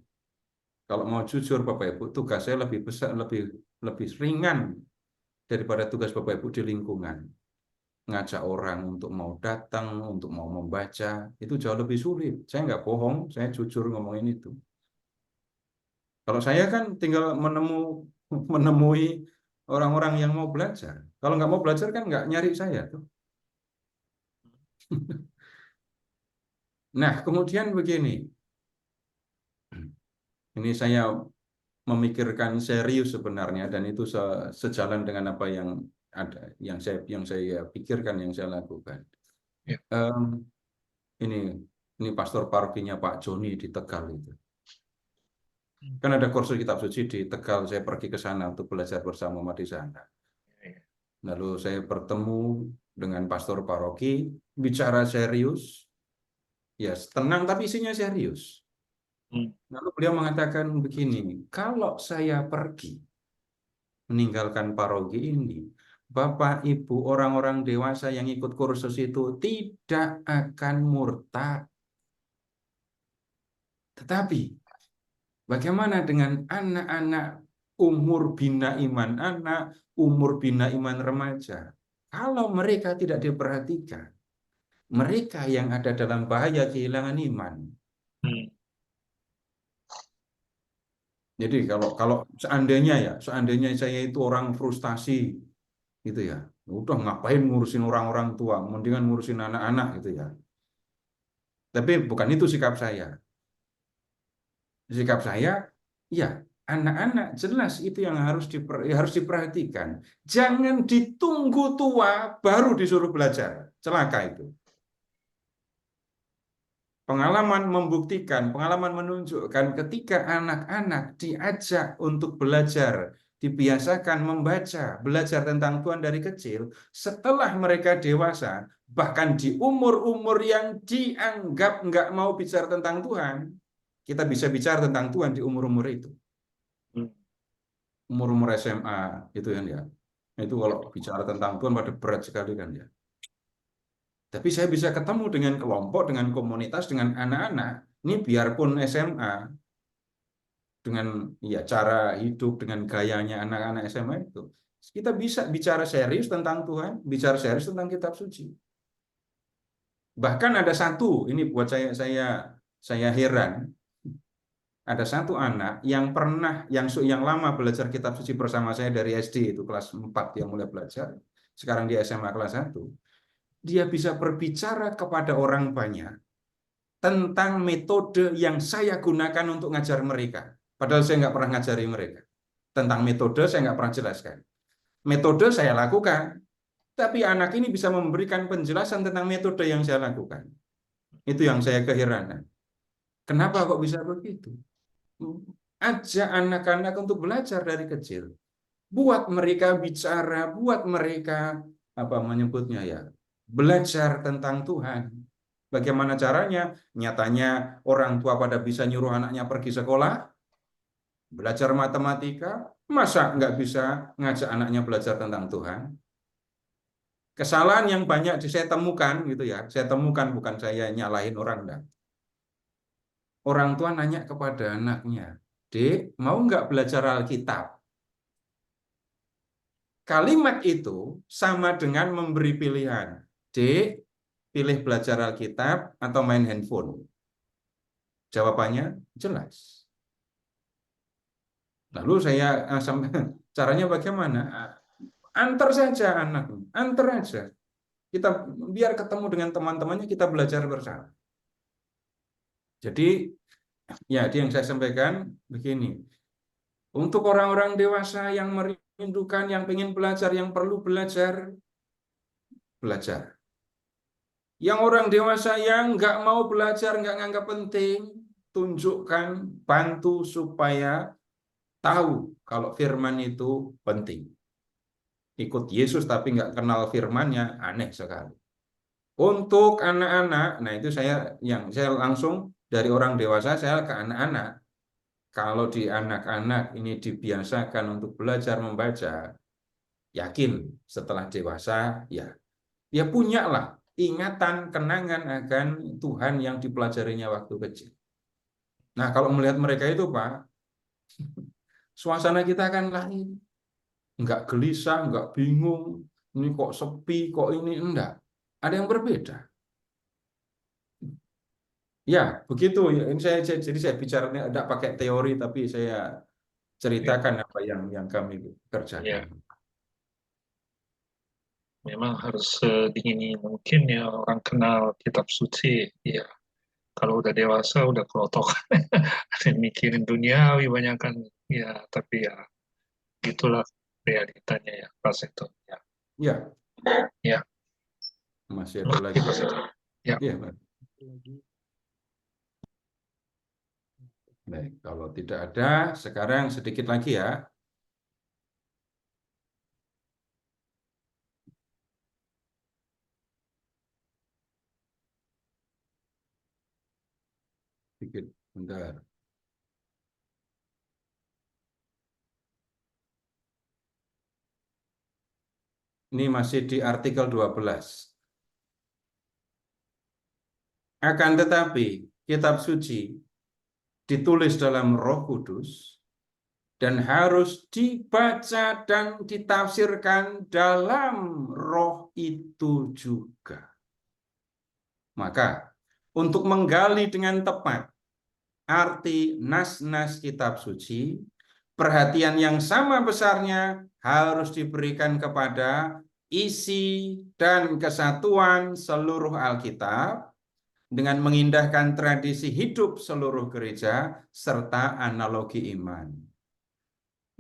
Kalau mau jujur Bapak Ibu, tugas saya lebih besar, lebih ringan daripada tugas Bapak Ibu di lingkungan. Ngajak orang untuk mau datang, untuk mau membaca, itu jauh lebih sulit. Saya nggak bohong, saya jujur ngomongin itu. Kalau saya kan tinggal menemui orang-orang yang mau belajar. Kalau nggak mau belajar kan nggak nyari saya tuh. Nah, kemudian begini. Ini saya memikirkan serius sebenarnya, dan itu sejalan dengan apa yang ada, yang saya pikirkan, yang saya lakukan. Ya. Ini pastor parokinya Pak Joni di Tegal itu. Kan ada kursus kitab suci di Tegal, saya pergi ke sana untuk belajar bersama umat di sana. Lalu saya bertemu dengan pastor paroki, bicara serius, ya tenang tapi isinya serius. Lalu beliau mengatakan begini, kalau saya pergi meninggalkan paroki ini, Bapak Ibu orang-orang dewasa yang ikut kursus itu tidak akan murtad. Tetapi bagaimana dengan anak-anak umur bina iman, umur bina iman remaja? Kalau mereka tidak diperhatikan, mereka yang ada dalam bahaya kehilangan iman. Jadi kalau seandainya saya itu orang frustasi gitu ya, udah ngapain ngurusin orang-orang tua, mendingan ngurusin anak-anak gitu ya. Tapi bukan itu sikap saya. Sikap saya, ya anak-anak jelas itu yang harus diperhatikan. Jangan ditunggu tua baru disuruh belajar. Celaka itu. Pengalaman membuktikan, pengalaman menunjukkan ketika anak-anak diajak untuk belajar, dibiasakan membaca, belajar tentang Tuhan dari kecil, setelah mereka dewasa, bahkan di umur-umur yang dianggap nggak mau bicara tentang Tuhan, kita bisa bicara tentang Tuhan di umur-umur itu. Umur-umur SMA, itu kan ya. Itu kalau bicara tentang Tuhan pada berat sekali kan ya. Tapi saya bisa ketemu dengan kelompok, dengan komunitas, dengan anak-anak. Ini biarpun SMA, dengan ya cara hidup, dengan gayanya anak-anak SMA itu, kita bisa bicara serius tentang Tuhan, bicara serius tentang kitab suci. Bahkan ada satu, ini buat saya heran. Ada satu anak yang pernah, yang lama belajar kitab suci bersama saya dari SD, itu kelas 4 dia mulai belajar. Sekarang dia SMA kelas 1. Dia bisa berbicara kepada orang banyak tentang metode yang saya gunakan untuk ngajar mereka. Padahal saya nggak pernah ngajari mereka. Tentang metode saya nggak pernah jelaskan. Metode saya lakukan, tapi anak ini bisa memberikan penjelasan tentang metode yang saya lakukan. Itu yang saya keheranan. Kenapa kok bisa begitu? Ajak anak-anak untuk belajar dari kecil. Buat mereka bicara, buat mereka belajar tentang Tuhan. Bagaimana caranya? Nyatanya orang tua pada bisa nyuruh anaknya pergi sekolah, belajar matematika, masa nggak bisa ngajak anaknya belajar tentang Tuhan? Kesalahan yang banyak saya temukan gitu ya, saya temukan, bukan saya nyalahin orang, enggak. Orang tua nanya kepada anaknya, Dek, mau nggak belajar Alkitab? Kalimat itu sama dengan memberi pilihan. Dek, pilih belajar Alkitab atau main handphone? Jawabannya jelas. Lalu saya caranya bagaimana? Antar saja anak, antar aja. Kita biar ketemu dengan teman-temannya, kita belajar bersama. Jadi, ya, yang saya sampaikan begini. Untuk orang-orang dewasa yang merindukan, yang ingin belajar, yang perlu belajar, belajar. Yang orang dewasa yang nggak mau belajar, nggak nganggap penting, tunjukkan, bantu supaya tahu kalau firman itu penting. Ikut Yesus tapi nggak kenal firman-Nya, aneh sekali. Untuk anak-anak, nah itu saya langsung dari orang dewasa saya ke anak-anak. Kalau di anak-anak ini dibiasakan untuk belajar membaca, yakin setelah dewasa ya punya lah ingatan, kenangan akan Tuhan yang dipelajarinya waktu kecil. Nah, kalau melihat mereka itu, Pak, suasana kita akan lain. Enggak gelisah, enggak bingung, ini kok sepi, kok ini enggak. Ada yang berbeda. Ya, begitu. Jadi saya bicaranya tidak pakai teori, tapi saya ceritakan apa yang kami kerjakan. Memang harus sedini mungkin ya orang kenal kitab suci. Ya, kalau udah dewasa udah kerotokan, ada yang mikirin duniawi banyak kan. Ya, tapi ya gitulah realitanya ya pas itu. Ya, Ya, ya. masih ada lagi. Pas itu. Ya. Iya, Pak. Baik, kalau tidak ada, sekarang sedikit lagi ya. Sedikit, bentar. Ini masih di artikel 12. Akan tetapi, kitab suci ditulis dalam Roh Kudus dan harus dibaca dan ditafsirkan dalam roh itu juga. Maka, untuk menggali dengan tepat arti nas-nas kitab suci, perhatian yang sama besarnya harus diberikan kepada isi dan kesatuan seluruh Alkitab dengan mengindahkan tradisi hidup seluruh gereja serta analogi iman.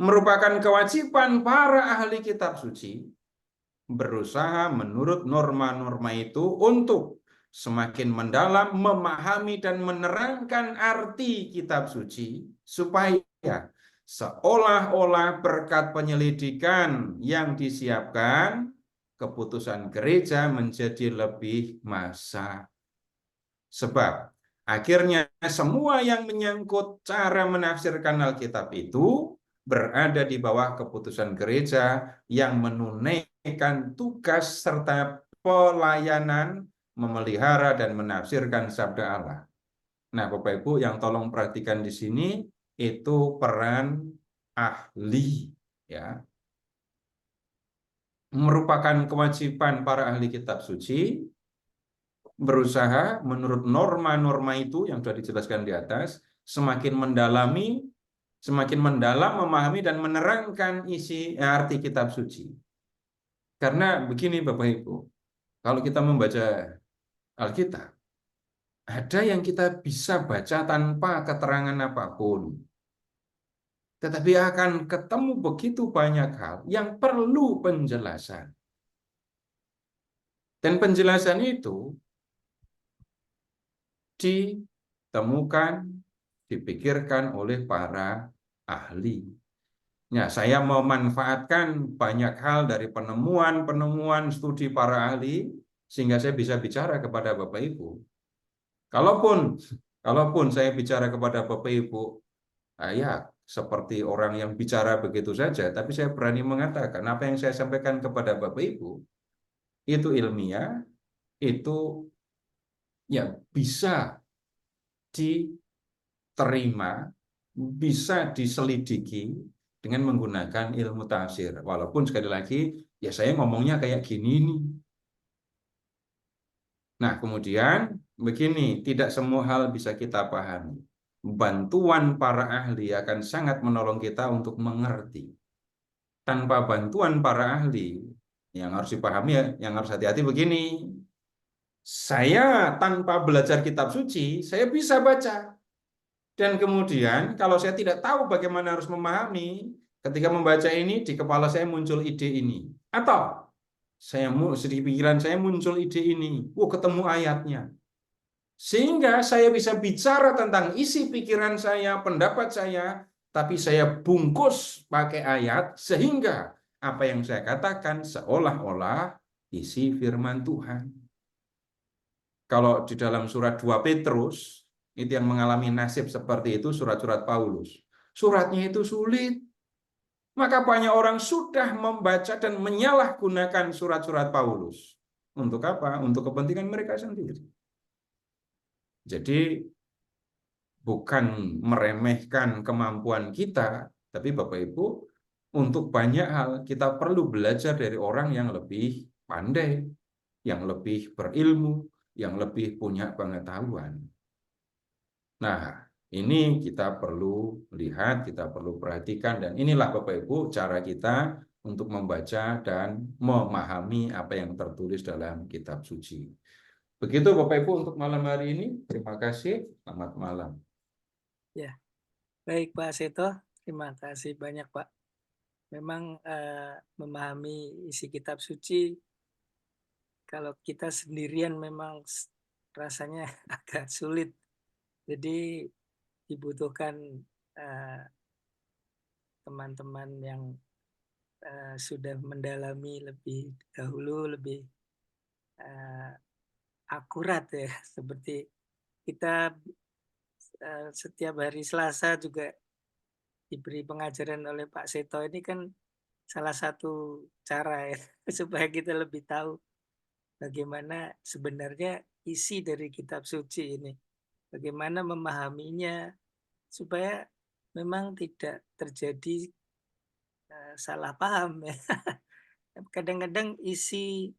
Merupakan kewajiban para ahli kitab suci berusaha menurut norma-norma itu untuk semakin mendalam memahami dan menerangkan arti kitab suci supaya seolah-olah berkat penyelidikan yang disiapkan keputusan gereja menjadi lebih masak. Sebab akhirnya semua yang menyangkut cara menafsirkan Alkitab itu berada di bawah keputusan gereja yang menunaikan tugas serta pelayanan memelihara dan menafsirkan sabda Allah. Nah, Bapak Ibu yang tolong perhatikan di sini itu peran ahli, ya. Merupakan kewajiban para ahli kitab suci berusaha menurut norma-norma itu yang sudah dijelaskan di atas semakin mendalam memahami dan menerangkan isi arti kitab suci. Karena begini Bapak Ibu, kalau kita membaca Alkitab, ada yang kita bisa baca tanpa keterangan apapun. Tetapi akan ketemu begitu banyak hal yang perlu penjelasan. Dan penjelasan itu ditemukan, dipikirkan oleh para ahli. Ya, saya memanfaatkan banyak hal dari penemuan studi para ahli sehingga saya bisa bicara kepada Bapak Ibu. Kalaupun saya bicara kepada Bapak Ibu, ya seperti orang yang bicara begitu saja, tapi saya berani mengatakan apa yang saya sampaikan kepada Bapak Ibu itu ilmiah, itu ya bisa diterima bisa diselidiki dengan menggunakan ilmu tafsir. Walaupun sekali lagi, ya saya ngomongnya kayak gini nih. Nah, kemudian begini, tidak semua hal bisa kita pahami. Bantuan para ahli akan sangat menolong kita untuk mengerti. Tanpa bantuan para ahli, yang harus dipahami ya, yang harus hati-hati begini. Saya tanpa belajar kitab suci, saya bisa baca. Dan kemudian kalau saya tidak tahu bagaimana harus memahami, ketika membaca ini di kepala saya muncul ide ini. Atau di pikiran saya muncul ide ini. Ketemu ayatnya. Sehingga saya bisa bicara tentang isi pikiran saya, pendapat saya, tapi saya bungkus pakai ayat sehingga apa yang saya katakan seolah-olah isi firman Tuhan. Kalau di dalam surat 2 Petrus, itu yang mengalami nasib seperti itu surat-surat Paulus. Suratnya itu sulit. Maka banyak orang sudah membaca dan menyalahgunakan surat-surat Paulus. Untuk apa? Untuk kepentingan mereka sendiri. Jadi bukan meremehkan kemampuan kita, tapi Bapak Ibu, untuk banyak hal kita perlu belajar dari orang yang lebih pandai, yang lebih berilmu, yang lebih punya pengetahuan. Nah, ini kita perlu lihat, kita perlu perhatikan, dan inilah Bapak Ibu cara kita untuk membaca dan memahami apa yang tertulis dalam kitab suci. Begitu Bapak Ibu untuk malam hari ini. Terima kasih. Selamat malam. Ya, baik Pak Seto, terima kasih banyak Pak. Memang memahami isi kitab suci, kalau kita sendirian memang rasanya agak sulit. Jadi dibutuhkan teman-teman yang sudah mendalami lebih dahulu, lebih akurat ya. Seperti kita setiap hari Selasa juga diberi pengajaran oleh Pak Seto, ini kan salah satu cara ya supaya kita lebih tahu bagaimana sebenarnya isi dari kitab suci ini, bagaimana memahaminya supaya memang tidak terjadi salah paham ya. Kadang-kadang isi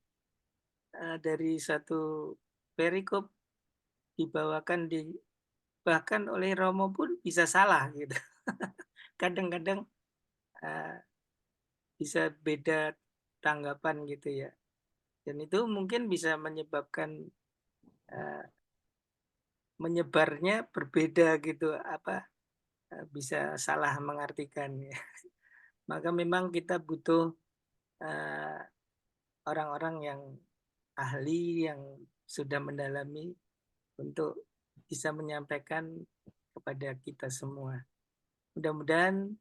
dari satu perikop dibawakan bahkan oleh Romo pun bisa salah gitu. Kadang-kadang bisa beda tanggapan gitu ya. Dan itu mungkin bisa menyebabkan menyebarnya berbeda gitu, bisa salah mengartikan ya. Maka memang kita butuh orang-orang yang ahli, yang sudah mendalami untuk bisa menyampaikan kepada kita semua. Mudah-mudahan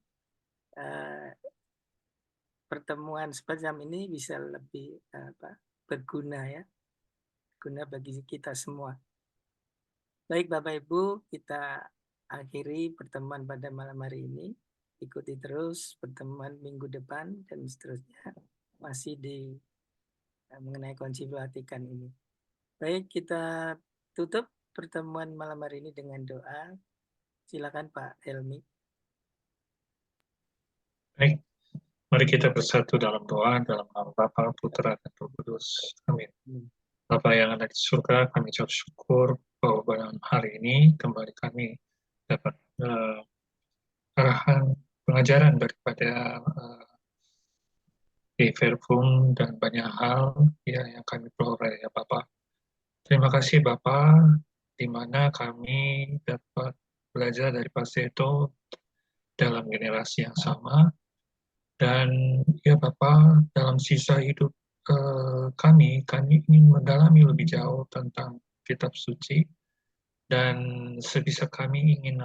pertemuan semacam ini bisa lebih berguna ya, berguna bagi kita semua. Baik Bapak Ibu, kita akhiri pertemuan pada malam hari ini. Ikuti terus pertemuan minggu depan dan seterusnya masih mengenai kunci Vatikan ini. Baik, kita tutup pertemuan malam hari ini dengan doa. Silakan Pak Helmi. Baik, mari kita bersatu dalam doa dalam nama Bapa, Putra, dan Roh Kudus. Amin. Bapa yang ada di surga, kami ucap syukur bahwa pada hari ini kembali kami dapat arahan pengajaran daripada di Verbum dan banyak hal ya, yang kami peroleh ya Bapak. Terima kasih Bapak, di mana kami dapat belajar dari Pak Seto dalam generasi yang sama. Dan ya Bapak, dalam sisa hidup kami ingin mendalami lebih jauh tentang kitab suci, dan sebisa kami ingin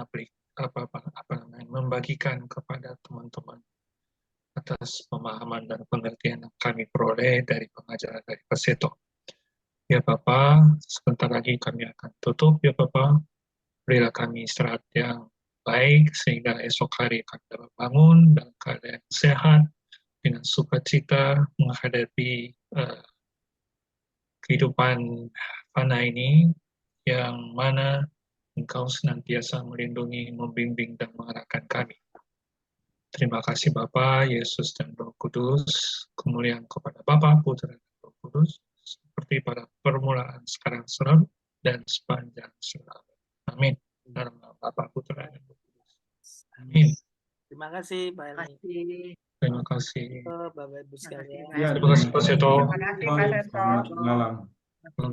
membagikan kepada teman-teman atas pemahaman dan pengertian yang kami peroleh dari pengajaran dari Pak Seto. Ya Bapak, sebentar lagi kami akan tutup ya Bapak. Berilah kami istirahat yang baik sehingga esok hari kami dapat bangun dalam keadaan sehat dengan sukacita menghadapi kehidupan fana ini, yang mana Engkau senantiasa melindungi, membimbing, dan mengarahkan kami. Terima kasih Bapa, Yesus, dan Roh Kudus. Kemuliaan kepada Bapa, Putra, dan Roh Kudus, seperti pada permulaan, sekarang, selalu, dan sepanjang selalu. Amin. Dalam nama Bapa, Putra, dan Roh Kudus. Amin. Terima kasih Pak Helmi. Kasih. Terima kasih. Bapak Ibu sekalian. Ya, Terima kasih Pak Seto. Terima kasih Pak Seto. Selamat malam.